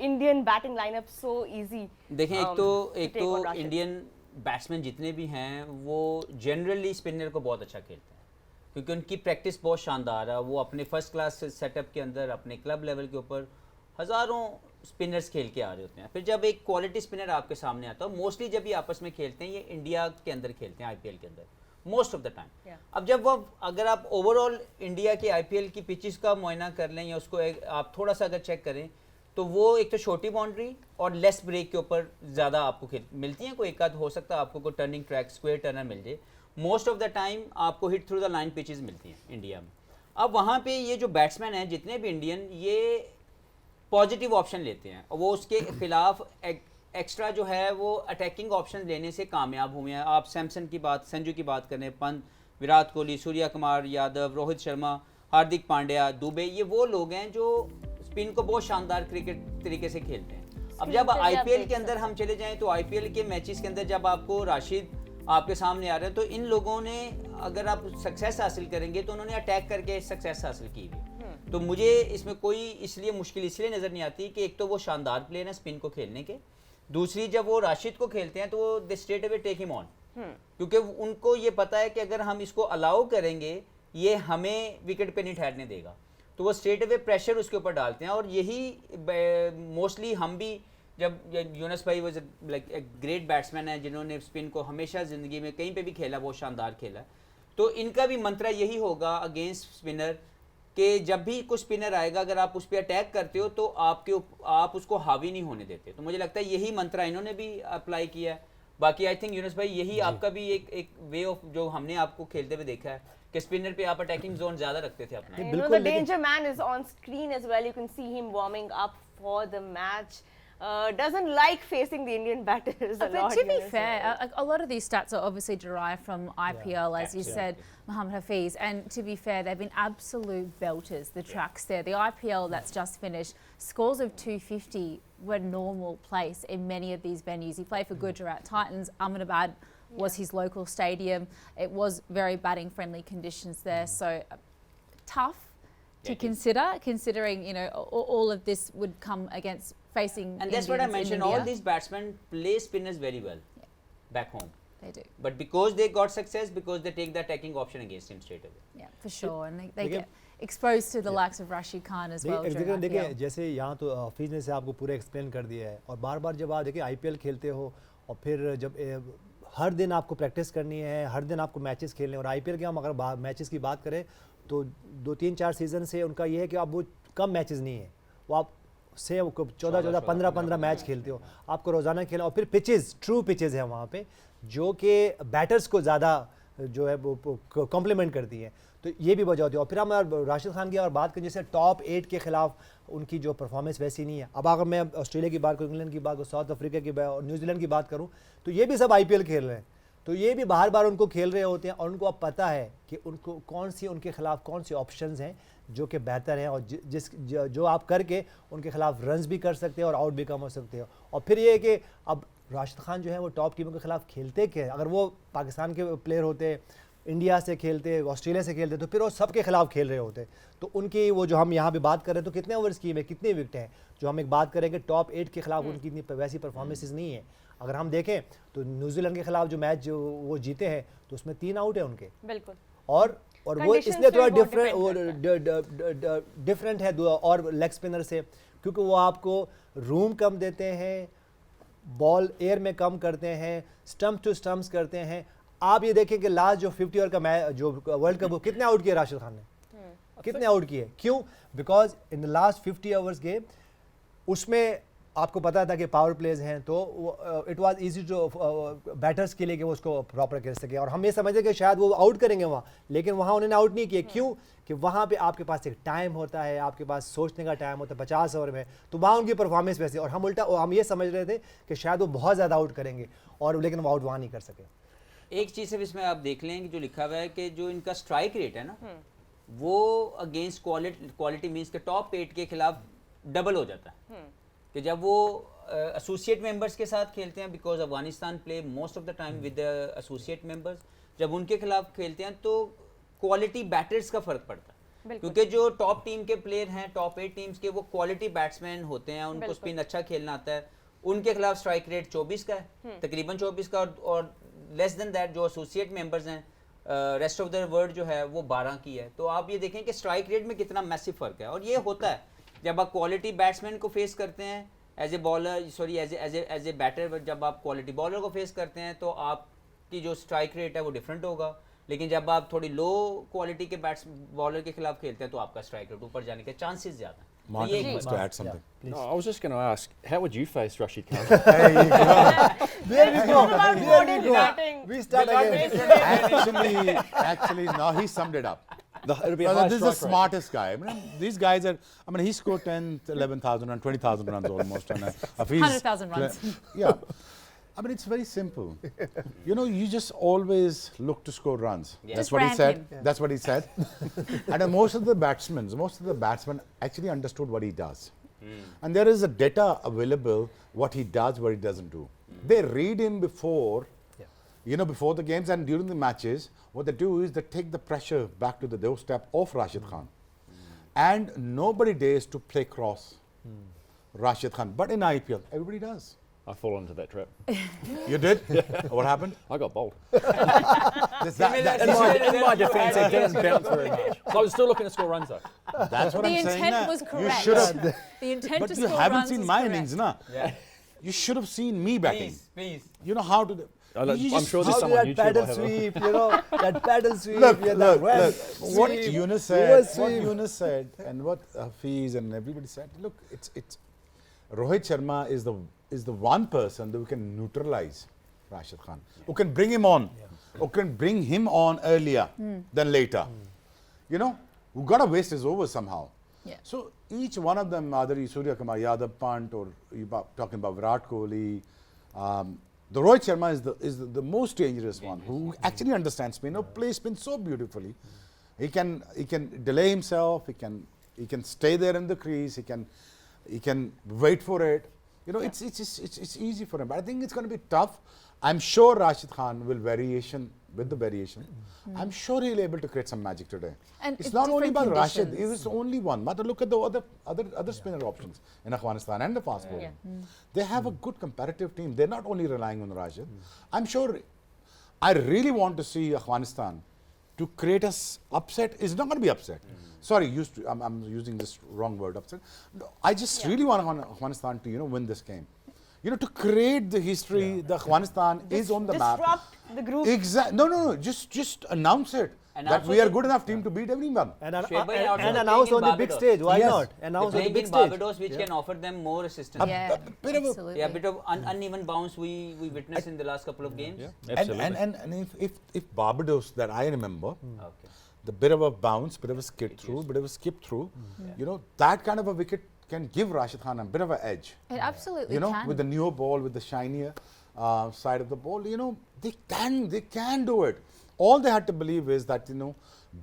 Indian batting lineup so easy? देखें एक to take on तो Rashid? इंडियन बैट्समैन जितने भी हैं वो जनरली स्पिनर को बहुत अच्छा खेलते हैं क्योंकि उनकी प्रैक्टिस बहुत शानदार है। वो अपने फर्स्ट क्लास सेटअप के अंदर अपने क्लब लेवल के ऊपर हज़ारों स्पिनर्स खेल के आ रहे होते हैं। फिर जब एक क्वालिटी स्पिनर आपके सामने आता है, मोस्टली जब ये आपस में खेलते हैं, ये इंडिया के अंदर खेलते हैं आईपीएल के अंदर मोस्ट ऑफ द टाइम। अब जब वो अगर आप ओवरऑल इंडिया के आईपीएल की पिचेस का मुआयना कर लें या उसको आप थोड़ा सा अगर चेक करें तो वो एक तो छोटी बाउंड्री और लेस ब्रेक के ऊपर ज़्यादा आपको मिलती हैं। कोई एक आध हो सकता है आपको कोई टर्निंग ट्रैक स्क्वायर टर्नर मिल जाए, मोस्ट ऑफ द टाइम आपको hit through the line pitches मिलती हैं इंडिया में। अब वहाँ पे ये जो बैट्समैन हैं जितने भी इंडियन, ये पॉजिटिव ऑप्शन लेते हैं और वो उसके खिलाफ एक्स्ट्रा जो है वो अटैकिंग ऑप्शन लेने से कामयाब हुए हैं। आप सैमसन की बात, संजू की बात करें, पंत, विराट कोहली, सूर्या कुमार यादव, रोहित शर्मा, हार्दिक पांड्या, दुबे, ये वो लोग हैं जो स्पिन को बहुत शानदार क्रिकेट तरीके से खेलते हैं। अब जब आईपीएल के अंदर हम चले जाएं तो आईपीएल के मैचेस के अंदर जब आपको राशिद आपके सामने आ रहे हैं तो इन लोगों ने अगर आप सक्सेस हासिल करेंगे तो उन्होंने अटैक करके सक्सेस हासिल की हुई। तो मुझे इसमें कोई इसलिए मुश्किल इसलिए नज़र नहीं आती कि एक तो वो शानदार प्लेयर हैं स्पिन को खेलने के, दूसरी जब वो राशिद को खेलते हैं तो वो they straight away take him on, क्योंकि उनको ये पता है कि अगर हम इसको अलाउ करेंगे ये हमें विकेट पे नहीं ठहरने देगा, तो वो स्ट्रेट अवे प्रेशर उसके ऊपर डालते हैं। और यही मोस्टली हम भी जब यूनस भाई was like a great batsman है जिन्होंने स्पिन को हमेशा ज़िंदगी में कहीं पे भी खेला, बहुत शानदार खेला, तो इनका भी मंत्रा यही होगा अगेंस्ट स्पिनर कि जब भी कुछ स्पिनर आएगा अगर आप उस पर अटैक करते हो तो आप उसको हावी नहीं होने देते। तो मुझे लगता है यही मंत्रा इन्होंने भी अप्लाई किया है। बाकी आई थिंक यूनस भाई यही आपका भी एक वे ऑफ जो हमने आपको खेलते हुए देखा है कि स्पिनर पे आप अटैकिंग जोन ज़्यादा रखते थे अपना। You know, the danger man is on screen as well. You can see him warming up for the match. Doesn't like facing the Indian batters a But lot. to be Yunus. fair, a lot of these stats are obviously derived from IPL, as you said, Mohammad Hafiz. And to be fair, they've been absolute belters, the tracks there. The IPL that's just finished, scores of 250 were normal place in many of these venues. He played for Gujarat Titans. Ahmedabad was his local stadium. It was very batting friendly conditions there. So tough to consider, considering, you know, all of this would come against facing And that's what I mentioned, all these batsmen play spinners very well back home. They do. But because they got success, because they take the attacking option against him straight away. Yeah, for sure. And they get exposed to the likes of Rashid Khan as well. during देखिए IPL. जैसे यहाँ तो हफीज ने से आपको पूरा explain कर दिया है, और बार बार जब आप देखिए आईपीएल खेलते हो और फिर जब हर दिन आपको प्रैक्टिस करनी है, हर दिन आपको मैचेस खेलने, और आईपीएल के हम अगर मैचेस की बात करें तो 2-3-4 सीज़न से उनका ये है कि आप वो कम मैचेस नहीं है, वो आप से 14-14, 15-15 मैच खेलते हो, आपको रोज़ाना खेलना, और फिर पिचेस, ट्रू पिचेस है वहाँ पे जो कि बैटर्स को ज़्यादा जो है वो कॉम्प्लीमेंट करती है। तो ये भी वजह होती है। और फिर हम राशिद खान की अगर बात करें, जैसे टॉप 8 के खिलाफ उनकी जो परफॉर्मेंस वैसी नहीं है। अब अगर मैं ऑस्ट्रेलिया की बात करूँ, इंग्लैंड की बात करूँ, साउथ अफ्रीका की और न्यूजीलैंड की बात करूँ, तो ये भी सब आईपीएल खेल रहे हैं, तो ये भी बार बार उनको खेल रहे होते हैं, और उनको अब पता है कि उनको कौन सी उनके खिलाफ कौन सी ऑप्शंस हैं जो कि बेहतर हैं, और जो आप करके उनके खिलाफ रन्स भी कर सकते हैं और आउट भी कम हो सकते हो। और फिर ये है कि अब राशिद खान जो है वो टॉप टीमों के खिलाफ खेलते क्या, अगर वो पाकिस्तान के प्लेयर होते, इंडिया से खेलते, ऑस्ट्रेलिया से खेलते, तो फिर वो सबके खिलाफ खेल रहे होते। तो उनकी वो जो हम यहाँ पे बात कर रहे हैं, तो कितने ओवर्स की है, कितने विकेट हैं, जो हम एक बात करेंगे टॉप 8 के खिलाफ उनकी इतनी वैसी परफॉर्मेंसेस नहीं है। अगर हम देखें तो न्यूजीलैंड के खिलाफ जो मैच जो वो जीते हैं तो उसमें 3 आउट है उनके, बिल्कुल, और वो इसलिए थोड़ा डिफरेंट है और लेग स्पिनर से, क्योंकि वो आपको रूम कम देते हैं, बॉल एयर में कम करते हैं, स्टंप टू स्टंप्स करते हैं। आप ये देखें कि लास्ट जो 50 ओवर का मैच जो वर्ल्ड कप, कितने आउट किए राशिद खान ने, कितने आउट किए, क्यों? Because in the last 50 overs game उसमें आपको पता था कि पावर प्लेज हैं, तो it was easy to batters के लिए कि वो उसको प्रॉपर कर सके, और हम ये समझते कि शायद वो आउट करेंगे वहाँ, लेकिन वहाँ उन्होंने आउट नहीं किए। क्यों? कि वहाँ पे आपके पास एक टाइम होता है, आपके पास सोचने का टाइम होता है 50 ओवर में, तो वहाँ उनकी परफॉर्मेंस वैसी, और हम ये समझ रहे थे कि शायद वो बहुत ज़्यादा आउट करेंगे, और लेकिन वो आउट वहाँ नहीं कर सके। एक चीज़ सिर्फ इसमें आप देख लें कि जो लिखा हुआ है कि जो इनका स्ट्राइक रेट है ना, वो अगेंस्ट क्वालिटी मींस के टॉप 8 के खिलाफ डबल हो जाता है। कि जब वो एसोसिएट मेंबर्स के साथ खेलते हैं, because Afghanistan play most of the time with associate members, जब उनके खिलाफ खेलते हैं तो क्वालिटी बैटर्स का फर्क पड़ता है, क्योंकि जो टॉप टीम के प्लेयर हैं, टॉप 8 टीम्स के, वो क्वालिटी बैट्समैन होते हैं, उनको स्पिन अच्छा खेलना आता है। उनके खिलाफ स्ट्राइक रेट 24 का है, तकरीबन 24 का, और लेस देन दैट जो एसोसिएट मेंबर्स हैं रेस्ट ऑफ द वर्ल्ड जो है वो 12 की है। तो आप ये देखें कि स्ट्राइक रेट में कितना मैसिव फर्क है, और ये होता है जब आप क्वालिटी बैट्समैन को फेस करते हैं as a bowler, sorry as a batter, जब आप क्वालिटी बॉलर को फेस करते हैं तो आपकी जो स्ट्राइक रेट है वो डिफरेंट होगा। लेकिन जब आप थोड़ी लो क्वालिटी के बॉलर के खिलाफ खेलते हैं तो आपका स्ट्राइक रेट ऊपर जाने के चांसेस ज़्यादा हैं। Martin wants to add something. No, I was just going to ask, how would you face Rashid Khan? There we go. There we go. We start again. Actually, no, he summed it up. It'll be a No, high this is the strike rate. smartest guy. I mean, these guys are, I mean, he scored 10, 11,000 and 20,000 runs almost. And 100,000 runs. Yeah. I mean, it's very simple. You know, you just always look to score runs. Yeah. That's Just what he rank said. him. That's what he said. And most of the batsmen actually understood what he does. And there is a data available what he does, what he doesn't do. They read him before, you know, before the games and during the matches. What they do is they take the pressure back to the doorstep of Rashid Khan. And nobody dares to play cross Rashid Khan. But in IPL, everybody does. I fall into that trap. You did? What happened? I got bowled. That's In my defence, it didn't bounce very much. So I was still looking to score runs though. what The I'm saying. intent na. was You correct. should have, The intent but to you score haven't runs seen was my correct. innings, na. Yeah. You should have seen me batting. Please. You know how to do. I'm you sure there's How someone on did YouTube that will paddle have a- sweep, you know, that paddle sweep, Look, yeah, look, that well look. What sweep, Yunus reverse said, what sweep. Yunus said, and what Hafiz and everybody said. Look, it's Rohit Sharma is the one person that we can neutralize Rashid Khan, who can bring him on, who can bring him on earlier than later. You know, who got to waste his over somehow. Yeah. So each one of them, either Surya Kumar Yadav Pant or you talking about Virat Kohli, the Rohit Sharma is the most dangerous one, who actually understands spin, plays spin so beautifully. He can delay himself. He can stay there in the crease. He can wait for it. You know, it's easy for him. But I think it's going to be tough. I'm sure Rashid Khan will variation. I'm sure he'll be able to create some magic today. And it's it's not only different about Rashid. He conditions. was only one. But look at the other spinner options in Afghanistan and the fast bowling. They have a good competitive team. They're not only relying on Rashid. I'm sure. I really want to see Afghanistan to create us upset. It's not going to be upset. Sorry, I'm using this wrong word, upset. No, I just really want Afghanistan to win this game. You know, to create the history, the Afghanistan is on the map. Disrupt the group. Exactly. No. Just announce it And that also we are the- good enough team to beat everyone. And playing announce in on the big Barbados. stage. Why Yes. not? Announce on the Playing big in stage. Barbados, which can offer them more assistance. Yeah, bit of a- absolutely. Yeah, a bit of uneven bounce we witnessed in the last couple of games. Absolutely. And if Barbados that I remember, Okay. the bit of a bounce, bit of a skip through, you know, that kind of a wicket can give Rashid Khan a bit of an edge. It absolutely You know, can. with the newer ball, with the shinier side of the ball, you know, they can do it. All they had to believe is that,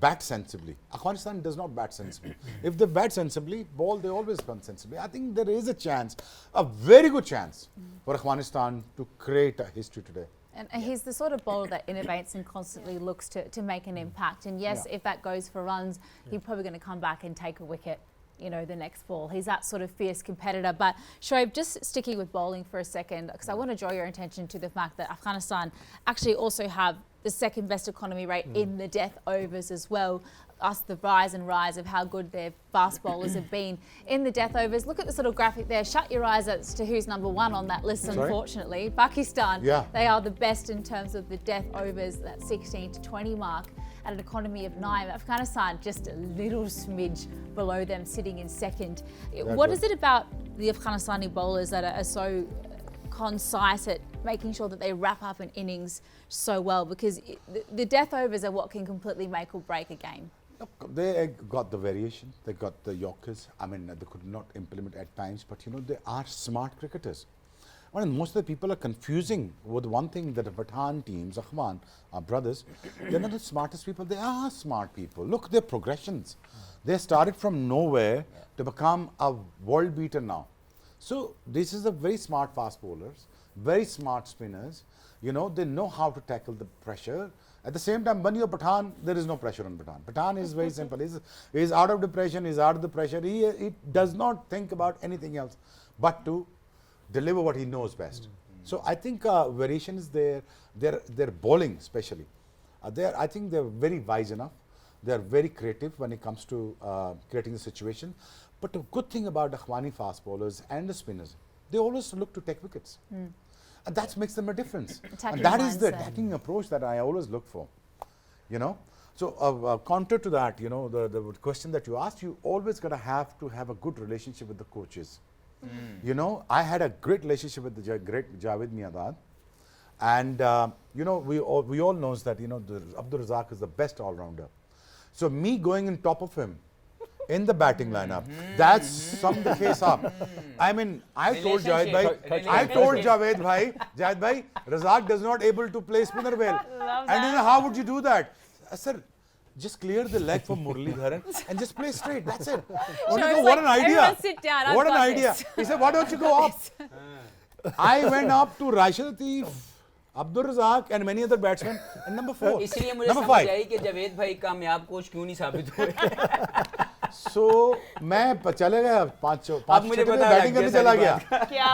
bat sensibly. Afghanistan does not bat sensibly. If they bat sensibly, they always bat sensibly. I think there is a chance, a very good chance for Afghanistan to create a history today. And he's the sort of bowler that innovates and constantly looks to make an impact. And yes, Yeah. if that goes for runs, he's probably going to come back and take a wicket, the next ball. He's that sort of fierce competitor. But Shoaib, just sticking with bowling for a second, because I want to draw your attention to the fact that Afghanistan actually also have the second best economy rate in the death overs as well. us the rise and rise of how good their fast bowlers have been in the death overs. Look at the sort of graphic there. Shut your eyes as to who's number one on that list, unfortunately. Pakistan, they are the best in terms of the death overs, that 16 to 20 mark at an economy of 9. Afghanistan just a little smidge below them, sitting in second. What is it about the Afghanistani bowlers that are so concise at making sure that they wrap up an innings so well? Because the death overs are what can completely make or break a game. Look, they got the variation, they got the Yorkers. I mean, they could not implement at times, but you know, they are smart cricketers. I mean, most of the people are confusing with one thing, that the Pathan teams, Ahman, our brothers, they're not the smartest people. They are smart people. Look, their progressions. They started from nowhere to become a world beater now. So this is a very smart fast bowlers, very smart spinners. You know, they know how to tackle the pressure. At the same time, when you're Pathan, there is no pressure on Pathan. Pathan is very simple. He's out of depression, he's out of the pressure. He does not think about anything else but to deliver what he knows best. So I think variation is there. Their bowling especially. I think they're very wise enough. They're very creative when it comes to creating the situation. But the good thing about the Afghani fast bowlers and the spinners, they always look to take wickets. And that makes them a difference. And that is the attacking approach that I always look for. You know. So counter to that, you know, the question that you asked, you always got to have a good relationship with the coaches. You know, I had a great relationship with the great Javed Miandad, and you know, we all knows that, you know, Abdul Razak is the best all-rounder. So me going in top of him in the batting lineup, that's summed the case up. I mean, I told Javed bhai, Razak does not able to play spinner well. And you know, how would you do that? Sir, just clear the leg for Muralidharan and just play straight. That's it. Go, what an idea. Sit down. What an idea. He said, why don't you go up? I went up to Rashid Khan, Abdul Razak and many other batsmen and number 4. इसलिए मुझे number समझ 5. आई कि जावेद भाई कामयाब coach क्यों नहीं साबित हुए. So मैं चले गया 5 बैटिंग करने चला गया.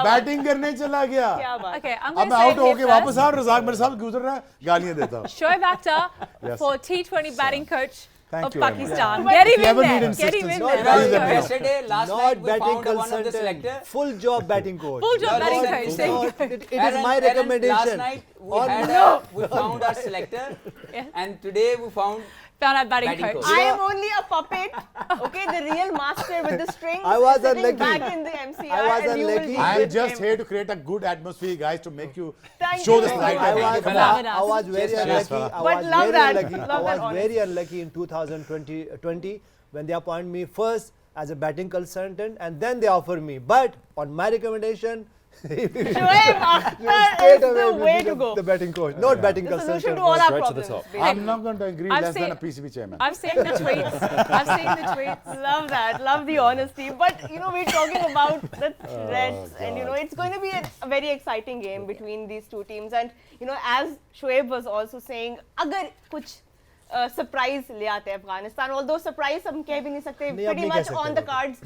बैटिंग करने चला गया. Okay, I'm अब going to मैं say आउट होके here वापस first, आ, रज़ाक मेरे साथ गुजर रहा है, गालियां देता हूं. Shoaib Akhtar Yes. for T20 batting coach Thank of you very much. Pakistan. Yeah. Get If him you in ever need there. Get him in insistence, there. no, That's no, good. Yesterday, last Not night we batting found one of the consultant, selector. full job batting coach. Full job No, batting listen, coach. listen. There you go. It is my recommendation. Last night we Or had we found our selector, Yeah. and today we found Found out batting Batting coach. coach. I am only a puppet, okay, the real master with the strings I was sitting unlucky. back in the MCR. I was and you will unlucky. be I am with just him. here to create a good atmosphere, guys, to make you Thank show you. the Thank slide. you. I Thank was, you. I was very Cheers, unlucky. fella. I But was love very that. unlucky. Love I that was very unlucky in 2020 when they appointed me first as a batting consultant, and then they offered me. But on my recommendation, Shoaib Akhtar straight is away the will way be to go. the batting coach, not batting The solution consultant. to all our Straight to the problems. top. basically. I'm not going to agree I've less than seen- a PCB chairman. I've seen the tweets. I've seen the tweets. Love that. Love the honesty. But you know, we're talking about the threats, and you know, it's going to be a very exciting game between these two teams. And you know, as Shoaib was also saying, अगर कुछ surprise ले आते हैं Afghanistan, although surprise हम कह भी नहीं सकते, नहीं, अब pretty नहीं कह much सकते on the वो तो. cards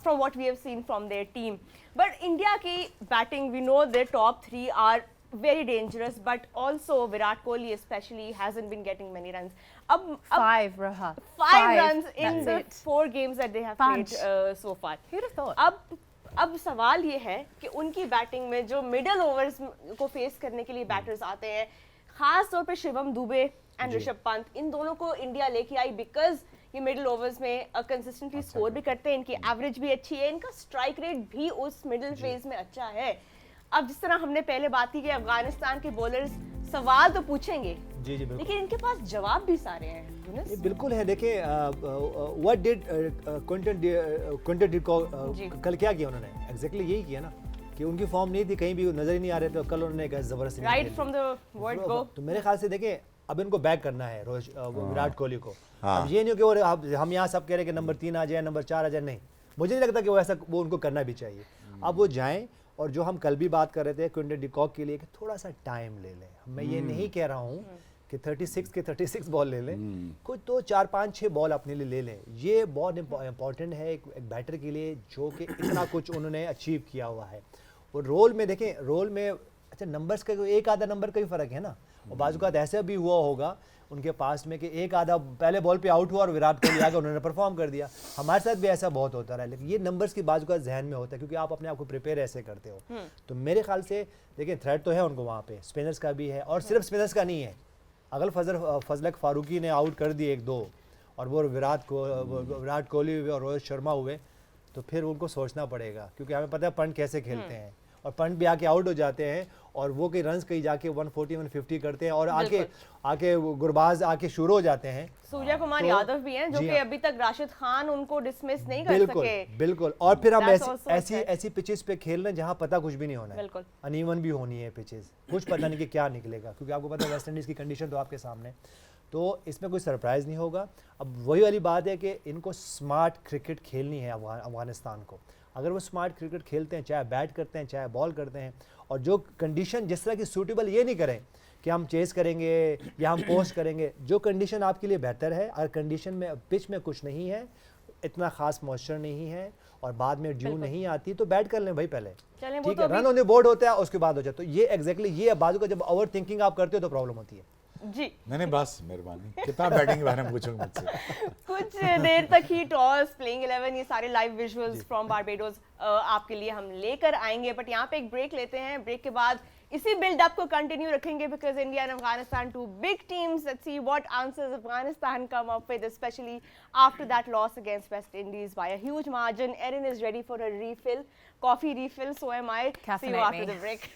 from what we have seen from their team. But India की batting, we know their top 3 are very dangerous, but also Virat Kohli especially hasn't been getting many runs. Ab 5, Raha. 5 runs in That's the it. 4 games that they have Punch. played so far. Who'd have thought? अब सवाल ये है कि उनकी batting में जो middle overs को face करने के लिए बैटर्स आते हैं, खास तौर पे शिवम दुबे एंड ऋषभ पंत, इन दोनों को इंडिया लेके आई बिकॉज ये मिडल ओवर्स में कंसिस्टेंटली स्कोर भी करते हैं, इनकी एवरेज भी अच्छी है, इनका स्ट्राइक रेट भी उस मिडिल फेज में अच्छा है. अब जिस तरह हमने पहले बात की कि अफगानिस्तान के बॉलर्स सवाल तो पूछेंगे, जी जी बिल्कुल. लेकिन इनके पास जवाब भी सारे हैं. यूनुस? ये बिल्कुल है. देखिए व्हाट डिड क्विंटन डिकॉक जी. कल क्या किया उन्होंने? एग्जैक्टली यही किया ना कि उनकी फॉर्म नहीं थी, कहीं भी नजर ही नहीं आ रहे थे. कल उन्होंने कहा जबरदस्त innings राइट खेली. From the word go. तो मेरे ख्याल से देखें अब इनको बैक करना है विराट कोहली को. हाँ. अब ये नहीं कि हम यहाँ सब कह रहे हैं कि नंबर 3 आ जाए, नंबर 4 आ जाए. नहीं, मुझे नहीं लगता कि वो उनको करना भी चाहिए. अब वो जाएं, और जो हम कल भी बात कर रहे थे क्विंटन डिकॉक के लिए कि थोड़ा सा टाइम ले लें. मैं ये नहीं कह रहा हूँ कि 36 बॉल ले लें, कुछ तो 4, 5, 6 बॉल अपने लिए ले लें. ये बहुत इंपॉर्टेंट है एक बैटर के लिए जो कि इतना कुछ उन्होंने अचीव किया हुआ है. और रोल में देखें, रोल में अच्छा नंबर्स का एक आधा नंबर का ही फ़र्क है ना. और बाज़ ऐसा भी हुआ होगा उनके पास में कि एक आधा पहले बॉल पे आउट हुआ और विराट कोहली आगे उन्होंने परफॉर्म कर दिया। हमारे साथ भी ऐसा बहुत होता रहा है, लेकिन ये नंबर्स की बाज़ का जहन में होता है क्योंकि आप अपने आप को प्रिपेयर ऐसे करते हो। तो मेरे ख्याल से देखिए थ्रेट तो है उनको वहाँ पे, स्पिनर्स का भी है और सिर्फ स्पिनर्स का नहीं है। अगर फजलक फारूकी ने आउट कर दिए 1-2 और वो विराट कोहली हुए और रोहित शर्मा हुए तो फिर उनको सोचना पड़ेगा, क्योंकि हमें पता है पंत कैसे खेलते हैं और पंत भी आके आउट हो जाते हैं और वो कई रन्स कहीं जाके 140-150 करते हैं और आके गुरबाज आके शुरू हो जाते हैं। सूर्या कुमार तो यादव भी हैं जो कि अभी तक राशिद खान उनको डिसमिस नहीं कर सके। बिल्कुल। और फिर हम That's also a threat. ऐसी पिचेस पे खेल रहे हैं जहाँ पता कुछ भी नहीं होना है, बिल्कुल। अनइवन भी होनी है पिचेस, कुछ पता नहीं कि क्या निकलेगा, क्योंकि आपको पता है वेस्ट इंडीज़ की कंडीशन तो आपके सामने, तो इसमें कोई सरप्राइज़ नहीं होगा। अब वही वाली बात है कि इनको स्मार्ट क्रिकेट खेलनी है अफगानिस्तान को। अगर वो स्मार्ट क्रिकेट खेलते हैं, चाहे बैट करते हैं चाहे बॉल करते हैं, और जो कंडीशन जिस तरह की सूटेबल, ये नहीं करें कि हम चेस करेंगे या हम पोस्ट करेंगे, जो कंडीशन आपके लिए बेहतर है, अगर कंडीशन में पिच में कुछ नहीं है, इतना खास मॉइस्चर नहीं है और बाद में ड्यू नहीं आती, तो बैट कर लें भाई पहले, ठीक है, रन ऑन द बोर्ड होता है उसके बाद हो जाए। तो ये एग्जैक्टली ये बाजू का जब ओवर थिंकिंग आप करते हो तो प्रॉब्लम होती है जी। नहीं बस मेहरबानी, कितना बैटिंग के बारे में पूछोगे मुझसे? कुछ देर तक ही टॉस, प्लेइंग 11, ये सारे लाइव विजुअल्स फ्रॉम बारबेडोस आपके लिए हम लेकर आएंगे, बट यहाँ पे एक ब्रेक लेते हैं। ब्रेक के बाद इसी बिल्डअप को कंटिन्यू रखेंगे because India and Afghanistan, two big teams. Let's see what answers Afghanistan come up with, specially after that loss against West Indies by a huge margin. Erin is ready for a refill, coffee refill, so am I. See you after the break.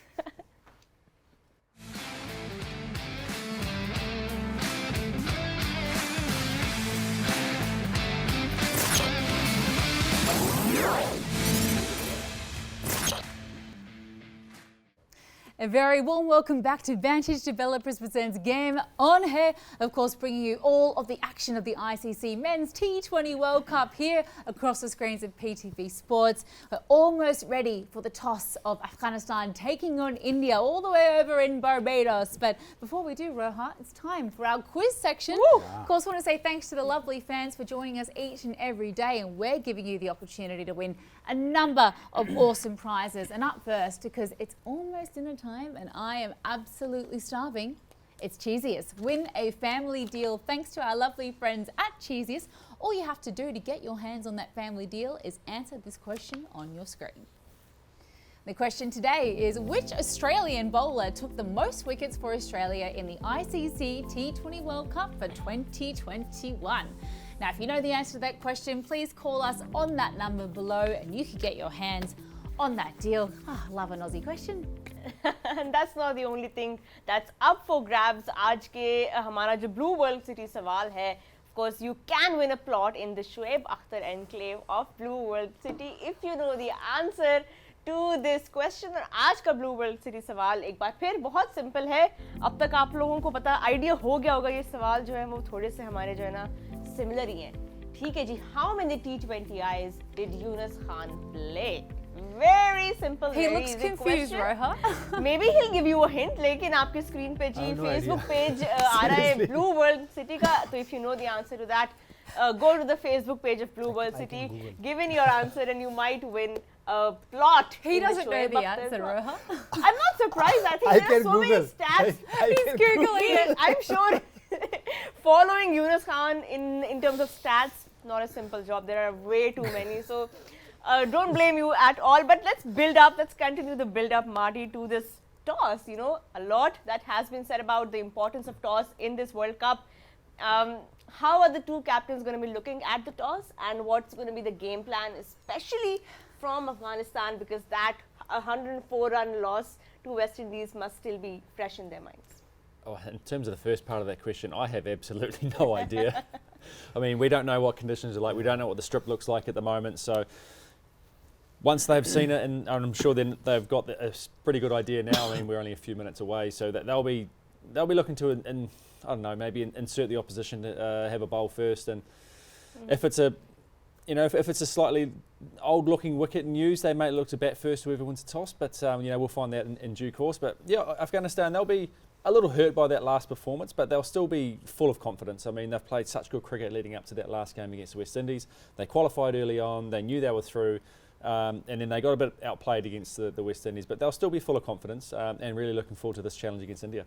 A very warm welcome back to Vantage Developers Presents Game On Air. Of course, bringing you all of the action of the ICC Men's T20 World Cup here across the screens of PTV Sports. We're almost ready for the toss of Afghanistan taking on India all the way over in Barbados. But before we do, Roha, it's time for our quiz section. Of course, I want to say thanks to the lovely fans for joining us each and every day, and we're giving you the opportunity to win a number of awesome prizes. And up first, because it's almost dinner time and I am absolutely starving, it's Cheesiest. Win a family deal thanks to our lovely friends at Cheesiest. All you have to do to get your hands on that family deal is answer this question on your screen. The question today is, which Australian bowler took the most wickets for Australia in the ICC T20 World Cup for 2021? Now, if you know the answer to that question, please call us on that number below and you can get your hands on that deal. Love an Aussie question. And that's not the only thing that's up for grabs. आज के हमारा जो Blue World City सवाल है, of course you can win a plot in the Shoaib Akhtar enclave of Blue World City if you know the answer to this question. और आज का Blue World City सवाल एक बार फिर बहुत सिंपल है। अब तक आप लोगों को पता आइडिया हो गया होगा, ये सवाल जो है वो थोड़े से हमारे जो है ना सिमिलर ही हैं। ठीक है जी, how many T20Is did Yunus Khan play? Very simple, He very looks easy confused, question. Roha. Maybe he'll give you a hint, लेकिन आपके स्क्रीन पे जी no फेसबुक idea. पेज आ रहा है Blue World City का, तो if you know the answer to that, go to the Facebook page of Blue World City, give in your answer and you might win a plot. He in the doesn't know Shoaib the Akhtar answer, plot. Roha. I'm not surprised. I think I there are can so many Google. stats. He's Googling it. I'm sure following Yunus Khan in terms of stats, not a simple job. There are way too many. So don't blame you at all. But let's build up. Let's continue the build up, Marty, to this toss. You know, a lot that has been said about the importance of toss in this World Cup. How are the two captains going to be looking at the toss, and what's going to be the game plan, especially from Afghanistan, because that 104-run loss to West Indies must still be fresh in their minds? Oh, in terms of the first part of that question, I have absolutely no idea. I mean, we don't know what conditions are like. We don't know what the strip looks like at the moment. So once they've seen it, and I'm sure then they've got a pretty good idea now. I mean, we're only a few minutes away, so that they'll be looking to, I don't know, maybe insert the opposition to have a bowl first. And if it's a, you know, if it's a slightly old-looking wicket and used, they may look to bat first, whoever wins the toss. But you know, we'll find that in due course. But yeah, Afghanistan, they'll be a little hurt by that last performance, but they'll still be full of confidence. I mean, they've played such good cricket leading up to that last game against the West Indies. They qualified early on. They knew they were through. And then they got a bit outplayed against the West Indies, but they'll still be full of confidence and really looking forward to this challenge against India.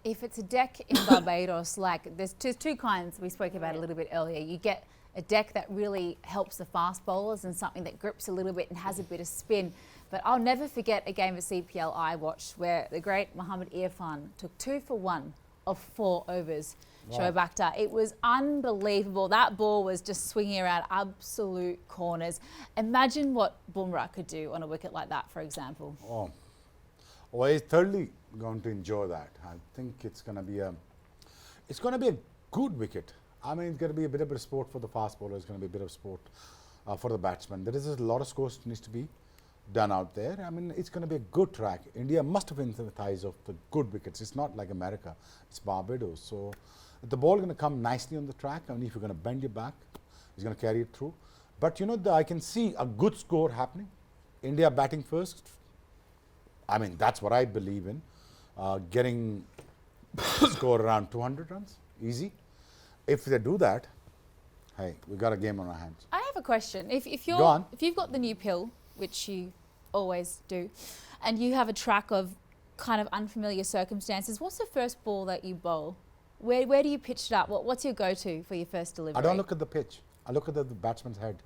If it's a deck in Barbados, like there's two kinds we spoke about a little bit earlier. You get a deck that really helps the fast bowlers and something that grips a little bit and has a bit of spin. But I'll never forget a game of CPL I watched where the great Mohammad Irfan took 2 for 1 of 4 overs. Wow. Shoaib Akhtar. It was unbelievable. That ball was just swinging around absolute corners. Imagine what Bumrah could do on a wicket like that, for example. Oh, well, he's thoroughly going to enjoy that. I think it's going to be a good wicket. I mean, it's going to be a bit of a sport for the fast bowler. It's going to be a bit of sport for the batsman. There is a lot of scores needs to be done out there. I mean, it's going to be a good track. India must have emphasized of the good wickets. It's not like America. It's Barbados. So the ball is going to come nicely on the track. I mean, if you're going to bend your back, he's going to carry it through. But you know, I can see a good score happening. India batting first. I mean, that's what I believe in. Getting score around 200 runs, easy. If they do that, hey, we got a game on our hands. I have a question. If Go on. you've got the new pill, which you always do, and you have a track of kind of unfamiliar circumstances, what's the first ball that you bowl? Where do you pitch it up? What's your go-to for your first delivery? I don't look at the pitch. I look at the batsman's head.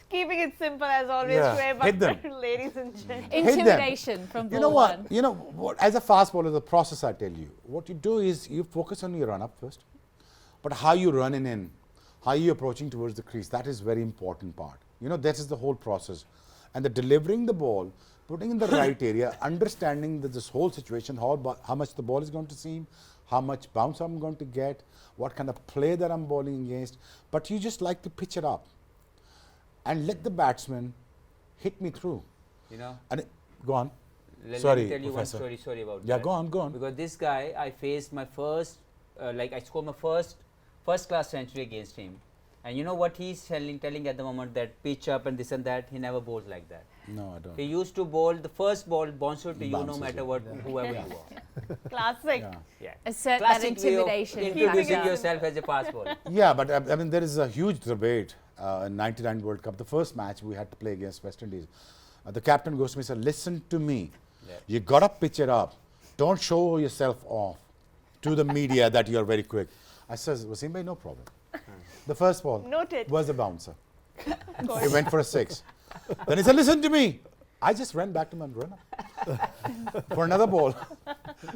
Keeping it simple as always, Yeah. Shoaib Hit them. Akhtar, ladies and gentlemen. Intimidation from ball You know what? one. You know what? As a fast bowler, the process I tell you, what you do is you focus on your run up first, but how you running in, how you approaching towards the crease, that is very important part. You know, that is the whole process, and the delivering the ball, putting in the right area, understanding that this whole situation, how much the ball is going to seem, how much bounce I'm going to get, what kind of play that I'm bowling against, but you just like to pitch it up and let the batsman hit me through. You know, And go on. let Sorry, me tell you Professor. one story. Sorry about Yeah, that. go on, go on. Because this guy, I faced my first, I scored my first class century against him. And you know what he's telling at the moment, that pitch up and this and that, he never bowls like that. No, I don't. He used to bowl the first ball, bounce it to you, no Bounces matter it, what, whoever you are. Classic. Yeah. Yeah. Assert that Classic way of intimidation introducing factor. yourself as a fast bowler. Yeah, but I mean, there is a huge debate in '99 World Cup. The first match we had to play against West Indies. The captain goes to me and said, listen to me. Yeah. You got to pitch it up. Don't show yourself off to the media that you are very quick. I says, Wasim bhai, no problem. The first ball Noted. was a bouncer. He went for a 6. Then he said, listen to me. I just ran back to my runner for another ball.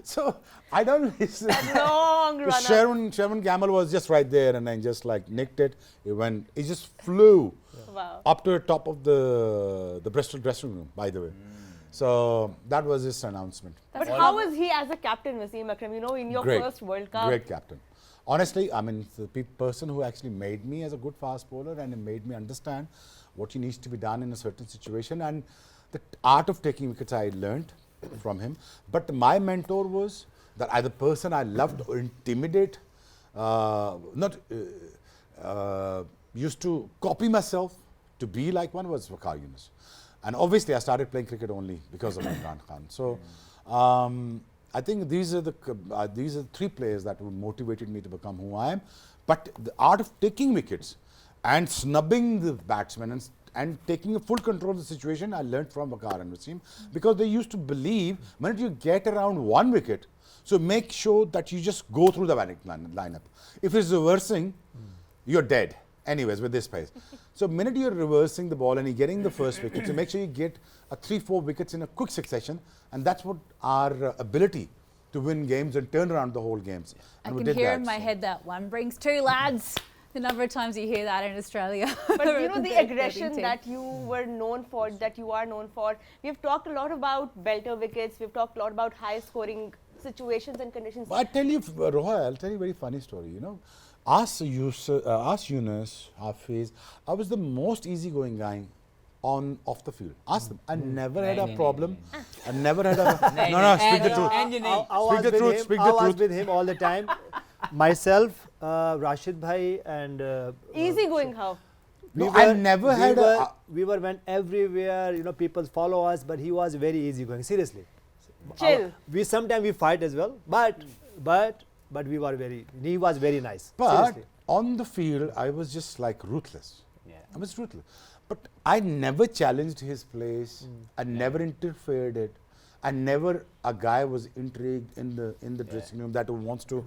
So I don't listen. Long runner. Sherman Gamble was just right there and then just like nicked it. It just flew Wow. up to the top of the Bristol dressing room, by the way. So that was his announcement. But how was he as a captain, Wasim Akram? You know, in your Great. first World Cup. Great captain. Honestly, I mean, the person who actually made me as a good fast bowler and made me understand what needs to be done in a certain situation, and the art of taking wickets I learned from him. But my mentor was that as a person I loved to intimidate, used to copy myself to be like one, was Waqar Yunus. And obviously I started playing cricket only because of Rashid Khan. So I think these are the 3 players that motivated me to become who I am. But the art of taking wickets and snubbing the batsmen and taking a full control of the situation, I learned from Waqar and Wasim, because they used to believe when you get around 1 wicket, so make sure that you just go through the lineup. If it's reversing, you're dead. Anyways, with this pace. So minute you're reversing the ball and you're getting the first wicket, so make sure you get 3-4 wickets in a quick succession, and that's what our ability to win games and turn around the whole games. I And we can did hear that, in my so. head that 1 brings 2, lads. The number of times you hear that in Australia. But you know, the aggression 32. that you were known for, that you are known for. We've talked a lot about belter wickets. We've talked a lot about high scoring situations and conditions. But I tell you, Roha, I'll tell you a very funny story. You know, ask Yunus, Hafiz, I was the most easygoing guy off the field. Ask them. I never had a problem. I never had a... No, speak the truth. Speak the truth, speak the I was truth. with him all the time. Myself, Rashid bhai, and Easy going how? No, I never had a... we went everywhere, you know, people follow us, but he was very easygoing, seriously. Chill. Sometimes we fight as well, but he was very nice. But seriously. on the field, I was just like ruthless. Yeah. I was ruthless. But I never challenged his place. I never interfered it. and never a guy was intrigued in the dressing room that wants to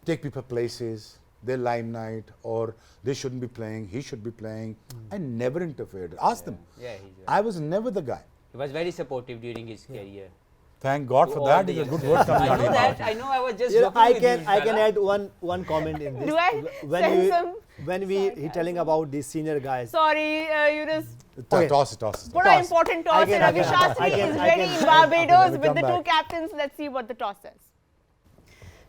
take people places, their limelight, or they shouldn't be playing, he should be playing. I never interfered. Ask them. I was never the guy. He was very supportive during his career. Thank God for that. It's a good word coming out of your mouth. I know. I was just. You know, joking with you, I can fella. add one comment in this. Do I send some when he telling about these senior guys. Sorry, Yunus. Okay. Toss it. What an important toss, and Ravi Shastri is ready in Barbados with the two captains. Let's see what the toss says.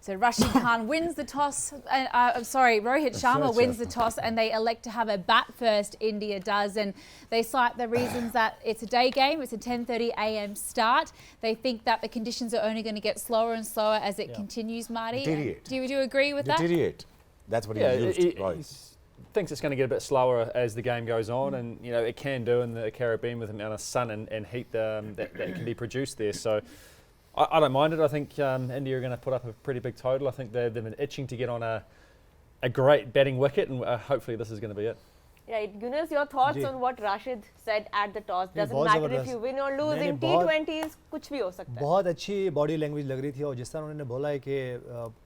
So Rashid Khan wins the toss, Rohit Sharma wins the toss, and they elect to have a bat first, India does, and they cite the reasons that it's a day game, it's a 10:30 a.m. start. They think that the conditions are only going to get slower and slower as it continues, Marty. Deteriorate. Do you agree with that? Deteriorate. That's what he used. he thinks it's going to get a bit slower as the game goes on, and you know it can do in the Caribbean with the amount of sun and heat that can be produced there. So I don't mind it. I think India are going to put up a pretty big total. I think they've been itching to get on a great batting wicket, and hopefully this is going to be it. Right, Yunus, your thoughts on what Rashid said at the toss? Doesn't बहुत matter if ज़बरदस्त। you win or lose. नहीं, In बहुत- T20s, कुछ भी हो सकता है. बहुत अच्छी बॉडी लैंग्वेज लग रही थी और जिस तरह उन्होंने बोला है कि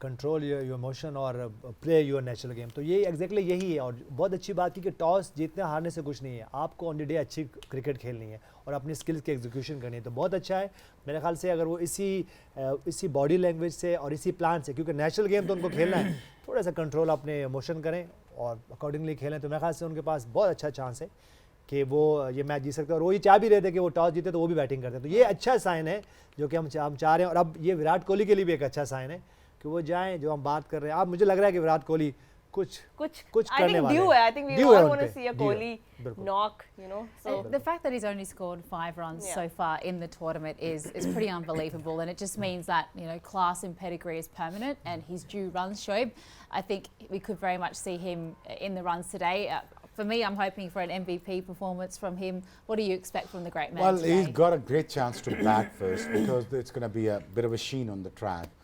कंट्रोल योर इमोशन और प्ले योर नेचुरल गेम, तो ये एग्जैक्टली यही है। और बहुत अच्छी बात की कि टॉस जीतने हारने से कुछ नहीं है, आपको ऑन द डे अच्छी क्रिकेट खेलनी है और अपनी स्किल्स की एग्जीक्यूशन करनी है। तो बहुत अच्छा है मेरे ख्याल से, अगर वो इसी बॉडी लैंग्वेज से और इसी प्लान से, क्योंकि नेचुरल गेम तो उनको खेलना है, थोड़ा सा कंट्रोल अपने इमोशन करें और अकॉर्डिंगली खेलें, तो मेरे ख्याल से उनके पास बहुत अच्छा चांस है कि वो ये मैच जीत सकते हैं। और वो ये चाह भी रहे थे कि वो टॉस जीते तो वो भी बैटिंग करते हैं, तो ये अच्छा साइन है जो कि हम चाह रहे हैं। और अब ये विराट कोहली के लिए भी एक अच्छा साइन है कि वो जाएं, जो हम बात कर रहे हैं। अब मुझे लग रहा है कि विराट कोहली कुछ करने वाले हैं। I think we all want to see a Kohli knock, you know. So The fact that he's only scored 5 runs so far in the tournament is pretty unbelievable, and it just means that, you know, class and pedigree is permanent, and his due runs show. I think we could very much see him in the runs today. For me, I'm hoping for an MVP performance from him. What do you expect from the great man Well, today? he's got a great chance to bat first because it's going to be a bit of a sheen on the track.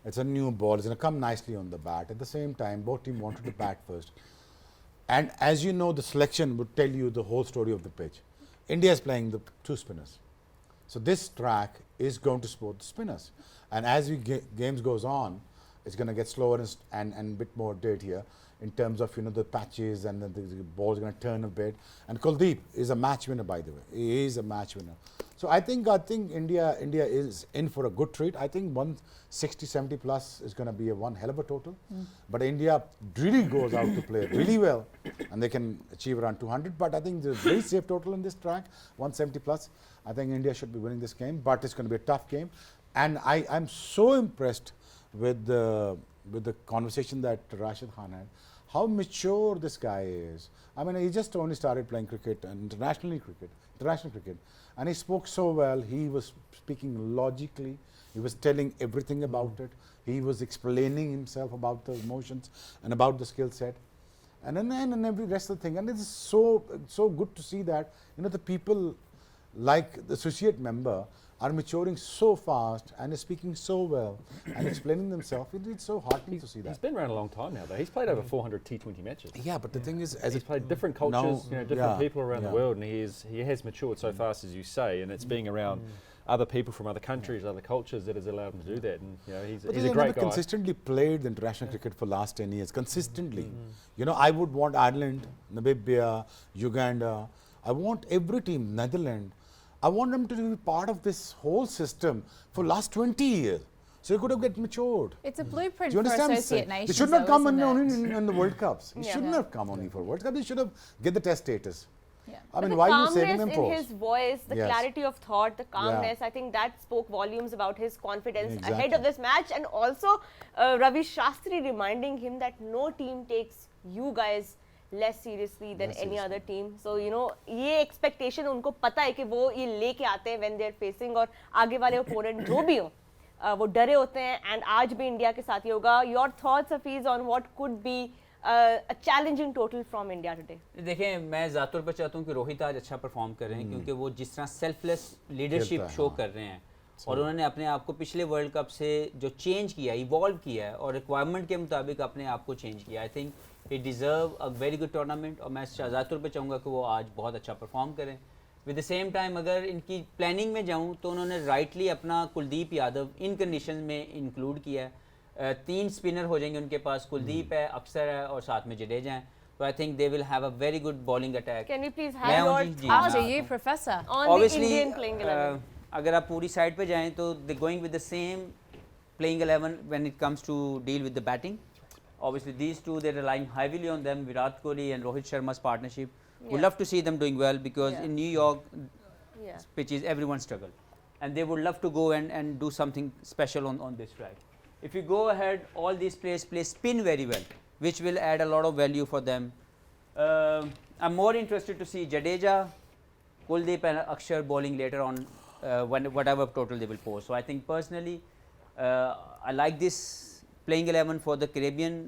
It's a new ball. It's going to come nicely on the bat. At the same time, both teams wanted to bat first. And as you know, the selection would tell you the whole story of the pitch. India is playing the 2 spinners. So this track is going to support the spinners. And as games goes on, it's going to get slower and a bit more dead here in terms of, you know, the patches, and the ball's going to turn a bit. And Kuldeep is a match winner, by the way. He is a match winner. So I think India is in for a good treat. I think 160, 70 plus is going to be a one hell of a total. But India really goes out to play really well, and they can achieve around 200. But I think there's a very safe total in this track, 170 plus. I think India should be winning this game, but it's going to be a tough game. And I'm so impressed with the conversation that Rashid Khan had. How mature this guy is. I mean, he just only started playing cricket, and international cricket, and he spoke so well. He was speaking logically. He was telling everything about it. He was explaining himself about the emotions and about the skill set, and then every rest of the thing. And it is so good to see that, you know, the people like the associate member are maturing so fast and is speaking so well and explaining themselves. It's so heartening to see that. He's been around a long time now, though. He's played over 400 T20 matches. Yeah, but the thing is, He's played different cultures, different people around the world, and he has matured so fast, as you say, and it's being around other people from other countries, other cultures, that has allowed him to do that. And you know, he's a great guy. Consistently played the international cricket for last 10 years, consistently. You know, I would want Ireland, Namibia, Uganda. I want every team, Netherlands. I want them to be part of this whole system for last 20 years. So he could have get matured. It's a blueprint Do you for understand? associate nations. He should not come isn't only it? in the World Cups. He Yeah. shouldn't have come only for World Cup. He should have get the test status. Yeah. I But mean, the why are you saving calmness them for? in his voice, the Yes. clarity of thought, the calmness, I think that spoke volumes about his confidence ahead Exactly. of this match. And also Ravi Shastri reminding him that no team takes you guys less seriously than any other team. So, you know, ये expectation उनको पता है कि वो ये लेके आते हैं when they're facing, और आगे वाले opponent जो भी हो वो डरे होते हैं, and आज भी इंडिया के साथ ही होगा. Your thoughts, Hafiz, on what could be a challenging total from India today? देखें, मैं ज़ात तौर पर चाहता हूँ कि रोहित आज अच्छा परफॉर्म कर रहे हैं, क्योंकि वो जिस तरह सेल्फलेस लीडरशिप शो कर रहे हैं, और उन्होंने अपने आप को पिछले वर्ल्ड कप से जो चेंज किया, इवॉल्व किया है, और रिक्वायरमेंट के मुताबिक अपने आप को चेंज किया. I think he deserve a very good tournament, और मैं ज़ात तौर पर चाहूँगा कि वो आज बहुत अच्छा परफॉर्म करें. विद द सेम टाइम अगर इनकी प्लानिंग में जाऊं तो उन्होंने राइटली अपना कुलदीप यादव इन कंडीशन में इंक्लूड किया है। 3 स्पिनर हो जाएंगे उनके पास, कुलदीप है, अक्षर है और साथ में जडेजा है। तो I think they will have a very good bowling attack. Can we please मैं have हूं your जी, How thoughts do you, Professor? on the Obviously, Indian playing 11? अगर आप पूरी साइड पे जाएं तो they going with the same playing 11 when it comes to deal with the batting. Obviously these two they're relying heavily on them, Virat Kohli and Rohit Sharma's partnership. Would Yeah. love to see them doing well because Yeah. in New York Yeah. pitches everyone struggle and they would love to go and do something special on this track. If you go ahead, all these players play spin very well, which will add a lot of value for them. I'm more interested to see Jadeja, Kuldeep and Akshar bowling later on when whatever total they will post. So I think personally I like this playing 11 for the Caribbean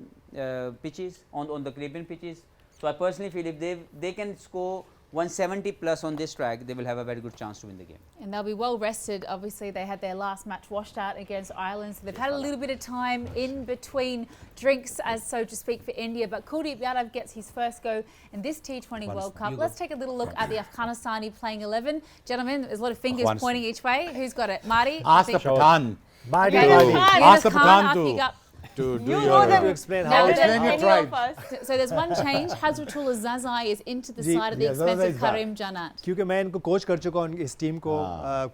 pitches on the Caribbean pitches. So I personally feel if they can score 170 plus on this track, they will have a very good chance to win the game. And they'll be well rested. Obviously, they had their last match washed out against Ireland, so they've had a little bit of time in between drinks, as so to speak, for India. But Kuldeep Yadav gets his first go in this T20 World Cup. Let's take a little look at the Afghanistani playing 11. Gentlemen, there's a lot of fingers pointing each way. Who's got it? Marty? Ask the Pathan Badi, Okay, badi. Ask the Khan, Pathan after you to got- do You your know them to explain better how than explain your any tribe. of us. So there's one change. Hazratullah Zazai is into the जी, side at the yeah, Zazai expense of is back. Karim Jannat. क्योंकि मैं इनको coach कर चुका हूँ इस team को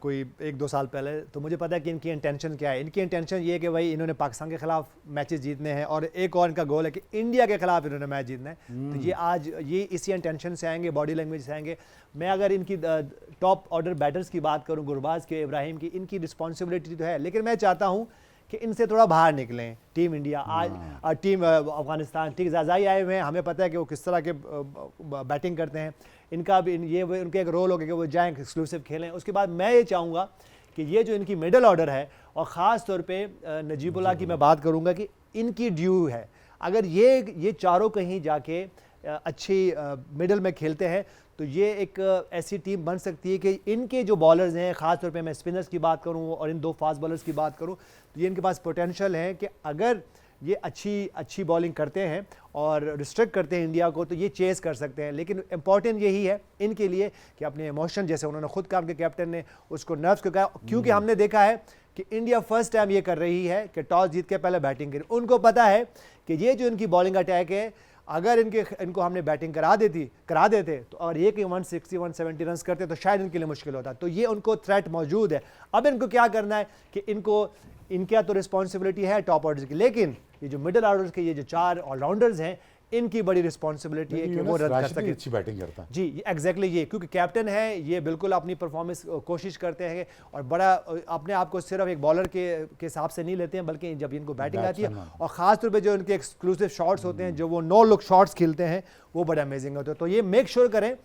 कोई 1-2 साल पहले, तो मुझे पता है कि इनकी इंटेंशन क्या है। इनकी इंटेंशन ये है कि भाई इन्होंने पाकिस्तान के खिलाफ मैचेस जीतने हैं और एक और इनका गोल है कि इंडिया के खिलाफ इन्होंने मैच जीतना है। तो ये आज ये इसी इंटेंशन से आएंगे, बॉडी लैंग्वेज से आएंगे। मैं अगर इनकी टॉप ऑर्डर बैटर्स की बात करूँ, गुरबाज के, इब्राहिम की, इनकी रिस्पॉन्सिबिलिटी तो है, लेकिन मैं चाहता हूँ कि इनसे थोड़ा बाहर निकलें। टीम इंडिया आज टीम अफगानिस्तान, ठीक ज़ाज़ाई आए हुए हैं, हमें पता है कि वो किस तरह के बैटिंग करते हैं। इनका भी ये उनका एक रोल होगा कि वो जाएँ एक्सक्लूसिव खेलें। उसके बाद मैं ये चाहूँगा कि ये जो इनकी मिडल ऑर्डर है, और ख़ास तौर पे नजीबुल्लाह की मैं बात करूँगा कि इनकी ड्यू है। अगर ये चारों कहीं जाके अच्छी मिडल में खेलते हैं तो ये एक ऐसी टीम बन सकती है कि इनके जो बॉलर्स हैं, ख़ास तौर पे मैं स्पिनर्स की बात करूं और इन 2 फास्ट बॉलर्स की बात करूं, तो ये इनके पास पोटेंशियल है कि अगर ये अच्छी बॉलिंग करते हैं और रिस्ट्रिक्ट करते हैं इंडिया को, तो ये चेस कर सकते हैं। लेकिन इंपॉर्टेंट यही है इनके लिए कि अपने इमोशन, जैसे उन्होंने खुद कहा, उनके कैप्टन ने उसको नर्व्स को कहा, क्योंकि हमने देखा है कि इंडिया फर्स्ट टाइम ये कर रही है कि टॉस जीत के पहले बैटिंग करें। उनको पता है कि ये जो इनकी बॉलिंग अटैक है, अगर इनको हमने बैटिंग करा देते तो और ये कि 160-170 रन करते तो शायद इनके लिए मुश्किल होता। तो ये उनको थ्रेट मौजूद है। अब इनको क्या करना है कि इनका तो रिस्पॉन्सिबिलिटी है टॉप ऑर्डर की, लेकिन ये जो मिडिल ऑर्डर के ये जो 4 ऑलराउंडर्स हैं, इनकी बड़ी रिस्पॉन्सिबिलिटी है कि वो रन कर सके। अच्छी बैटिंग करता है जी, एग्जैक्टली ये, क्योंकि कैप्टन है, ये बिल्कुल अपनी परफॉर्मेंस कोशिश करते हैं और बड़ा अपने आप को सिर्फ एक बॉलर के हिसाब से नहीं लेते हैं, बल्कि जब इनको बैटिंग आती है और ख़ास तौर पे जो इनके एक्सक्लूसिव शॉट्स होते हैं, जो वो नो लुक शॉट्स खेलते हैं, वो बड़ा अमेजिंग होते हैं। तो ये मेक श्योर करें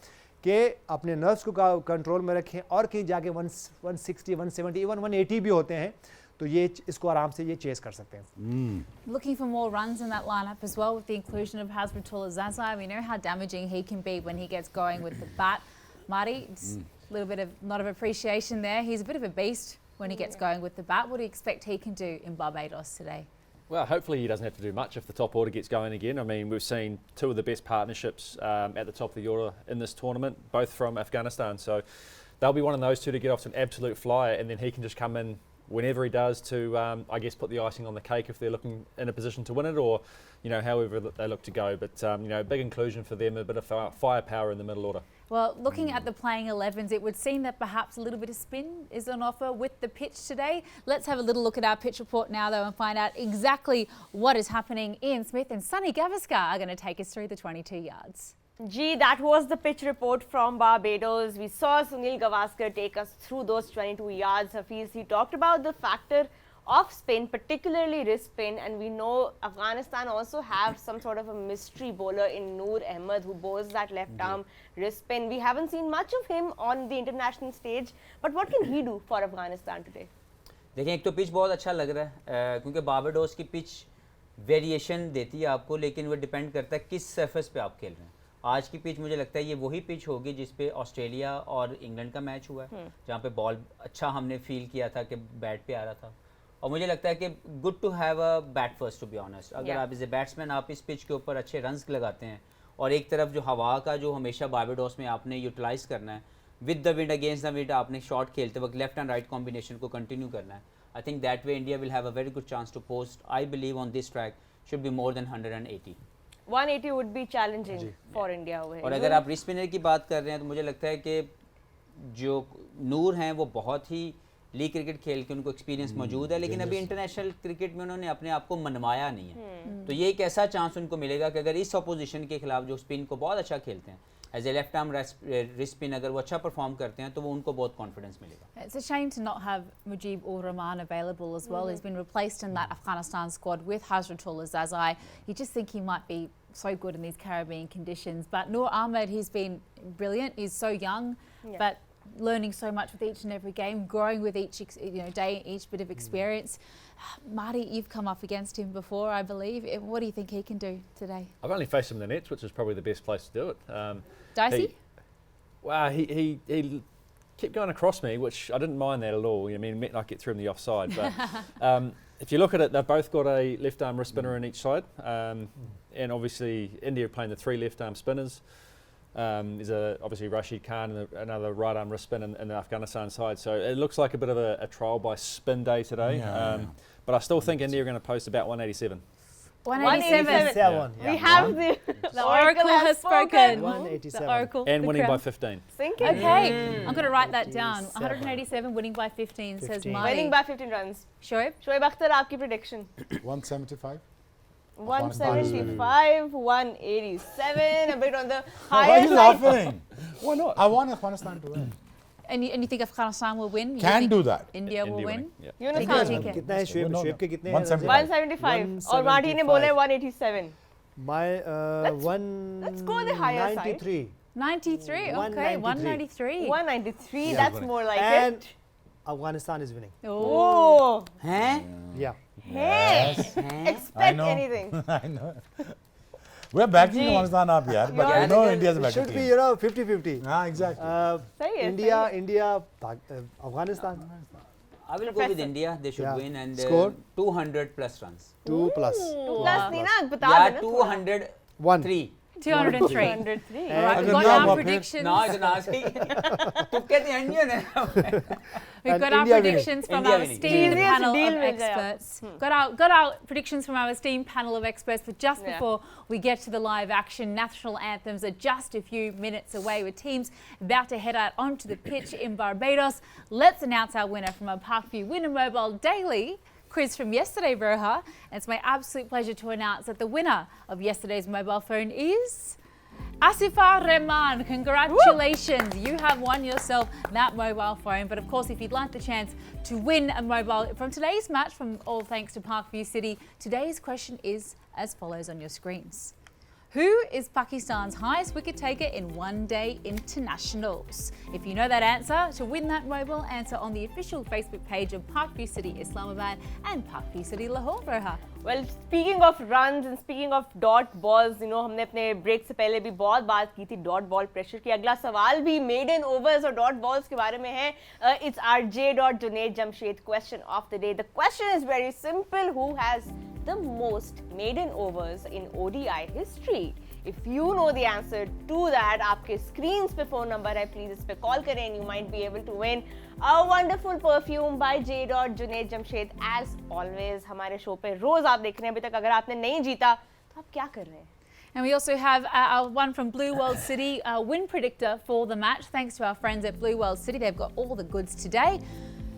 कि अपने नर्व्स को कंट्रोल में रखें और कहीं जाके 160, 170, इवन 180 भी होते हैं, तो ये इसको आराम से ये चेस कर सकते हैं। Looking for more runs in that lineup as well with the inclusion of Hazratullah Zazai. We know how damaging he can be when he gets going with the bat. Marty, just a little bit of not of appreciation there. He's a bit of a beast when he gets going with the bat. What do you expect he can do in Barbados today? Well, hopefully he doesn't have to do much if the top order gets going again. I mean, we've seen 2 of the best partnerships at the top of the order in this tournament, both from Afghanistan. So they'll be one of those 2 to get off to an absolute flyer, and then he can just come in whenever he does to, I guess, put the icing on the cake if they're looking in a position to win it, or, you know, however they look to go. But, you know, big inclusion for them, a bit of firepower in the middle order. Well, looking at the playing 11s, it would seem that perhaps a little bit of spin is on offer with the pitch today. Let's have a little look at our pitch report now, though, and find out exactly what is happening. Ian Smith and Sunny Gavaskar are going to take us through the 22 yards. Gee, that was the pitch report from Barbados. We saw Sunil Gavaskar take us through those 22 yards. Hafiz, he talked about the factor of spin, particularly wrist spin, and we know Afghanistan also have some sort of a mystery bowler in Noor Ahmed who bowls that left arm wrist spin. We haven't seen much of him on the international stage, but what can he do for Afghanistan today? देखें, एक तो pitch बहुत अच्छा लग रहा है क्योंकि Barbados की पिच वेरिएशन देती है आपको, लेकिन वो डिपेंड करता है किस सरफेस पे आप खेल रहे हैं। आज की पिच मुझे लगता है ये वही पिच होगी जिस पे ऑस्ट्रेलिया और इंग्लैंड का मैच हुआ है, जहाँ पे बॉल अच्छा हमने फील किया था कि बैट पे आ रहा था। और मुझे लगता है कि good to have a bat first, to be honest. अगर आप एज ए बैट्समैन आप इस पिच के ऊपर अच्छे रन्स लगाते हैं और एक तरफ जो हवा का जो हमेशा बारबाडोस में आपने यूटिलाइज़ करना है, with the wind against the wind आपने शॉट खेलते वक्त लेफ्ट एंड राइट कॉम्बिनेशन को कंटिन्यू करना है. I think that way India will have a very good chance to post. I believe on this track should be more than 180. 180 would be challenging for India over here. और अगर आप रिस्पिनर की बात कर रहे हैं तो मुझे लगता है कि जो नूर हैं वो बहुत ही लीग क्रिकेट खेल के उनको एक्सपीरियंस मौजूद है, लेकिन अभी इंटरनेशनल क्रिकेट में उन्होंने अपने आप को मनवाया नहीं है. तो ये एक ऐसा चांस उनको मिलेगा कि अगर इस अपोजिशन के खिलाफ जो स्पिन को बहुत अच्छा खेलते हैं as a left arm wrist spin अगर वो अच्छा परफॉर्म करते हैं तो वो उनको बहुत कॉन्फिडेंस मिलेगा. It's a shame to not have Mujib ur Rahman available as well. He's been replaced in that Afghanistan squad with Hazratul Azazai. You just think he might be so good in these Caribbean conditions. But Noor Ahmed, he's been brilliant. He's so young, but learning so much with each and every game, growing with each day, each bit of experience. Marty, you've come up against him before, I believe. What do you think he can do today? I've only faced him in the nets, which is probably the best place to do it. Dicey? He kept going across me, which I didn't mind that at all. I mean, it meant I get through him the offside. But if you look at it, they've both got a left arm wrist spinner on each side. And obviously, India are playing the 3 left arm spinners. There's obviously Rashid Khan and another right arm wrist spin in the Afghanistan side. So it looks like a bit of a trial by spin day today. But I still think India are going to post about 187. 187. We have the Oracle has spoken. 187. The Oracle. And the winning by crown. 15. Think it. Okay, I'm going to write that down. 187, winning by 15, says 15. Marty. Winning by 15 runs. Shoaib? Shoaib Akhtar, आपकी prediction? 175. 175, 187, a bit on the Why are higher you side. laughing? Why not? I want Afghanistan to win. And you think Afghanistan will win? You Can think do that. India will win? winning, yeah. Yunus ठीक Khan. है, ठीक है. कितना है Shoaib? No, no. Shoaib के कितने 175. 175. और Marty ने बोला है 187. My let's go the higher side. 193. 93, okay, 193. 193, that's more like And it. Afghanistan is winning. Oh, हैं? Yeah. hey, I expect know. anything. I know. We're backing Ji. Afghanistan up, yeah, but Yeah. I know India's It better should be, team. you know, 50-50. Exactly. सही है, India, सही है. India, Afghanistan. I will go with India. They should Yeah. win and Score? 200 plus runs. 2 plus. Plus नहीं ना, बता Yeah, देना 203. 203. 203. All right, we've Agar got na our हुआ फिर- predictions. ना इतना सही. तुक्के तो इंडियन है. We've And got our India winning. predictions from India our winning. esteemed Easiest panel deal of मिल जाए experts. Got our predictions from our esteemed panel of experts. But just Yeah. before we get to the live action, national anthems are just a few minutes away with teams about to head out onto the pitch in Barbados. Let's announce our winner from our Parkview Winner Mobile Daily quiz from yesterday, Broha. And it's my absolute pleasure to announce that the winner of yesterday's mobile phone is Asifa Rehman. Congratulations. You have won yourself that mobile phone. But of course, if you'd like the chance to win a mobile from today's match, from all thanks to Parkview City, today's question is as follows on your screens. Who is Pakistan's highest wicket taker in one-day internationals? If you know that answer, to win that mobile, answer on the official Facebook page of Parkview City Islamabad and Parkview City Lahore, Broha. Well, speaking of runs and speaking of dot balls, you know, हमने अपने break से पहले भी बहुत बात की थी dot ball pressure की. अगला सवाल भी maiden overs और dot balls के बारे में है. It's our J. Jamshed question of the day. The question is very simple. Who has the most maiden overs in ODI history? If you know the answer to that, आपके screens पे phone number है, please इस पे call करें and you might be able to win a wonderful perfume by J. Jamshed. As always, हमारे show पे रोज आप देख रहे हैं. अभी तक अगर आपने नहीं जीता तो आप क्या कर रहे हैं? And we also have our one from Blue World City, win predictor for the match. Thanks to our friends at Blue World City. They've got all the goods today.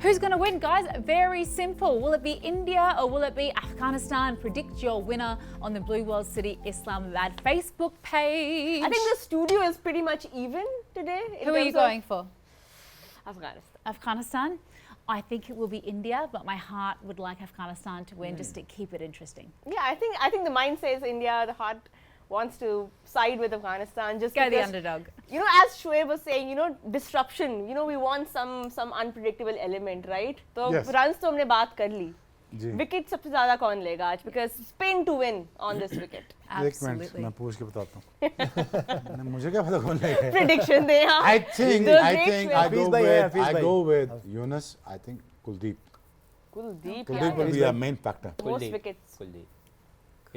Who's going to win, guys? Very simple. Will it be India or will it be Afghanistan? Predict your winner on the Blue World City Islamabad Facebook page. I think the studio is pretty much even today. Who are you going for? Afghanistan. Afghanistan? I think it will be India, but my heart would like Afghanistan to win just to keep it interesting. Yeah, I think the mind says India. The heart wants to side with Afghanistan. Just Go the because, underdog. you know, as Shoaib was saying, you know, disruption. You know, we want some unpredictable element, right? So Yes. runs तो हमने बात कर ली. जी. Wicket सबसे ज़्यादा कौन लेगा आज? Because spin to win on this wicket. एक मिनट Absolutely. मैं पूछ के बताता हूँ. मुझे क्या पता कौन लेगा? Prediction दे हाँ. I think The I great think Shoaib. I go Hafiz bhai hai, with Hafiz I bhai. go with Yunus. I think Kuldeep. Kuldeep Kuldeep will यार. be a main factor. Most wickets. Kuldeep.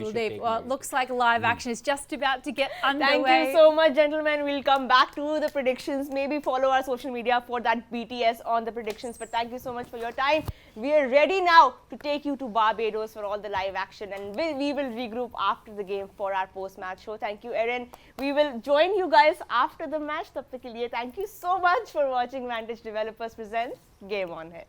should Kuldeep, take well, note. it looks like live action is just about to get underway. Thank you so much, gentlemen. We'll come back to the predictions. Maybe follow our social media for that BTS on the predictions. But thank you so much for your time. We are ready now to take you to Barbados for all the live action, and we will regroup after the game for our post-match show. Thank you, Erin. We will join you guys after the match. Tab tak ke liye, thank you so much for watching Vantage Developers Presents Game On Hai.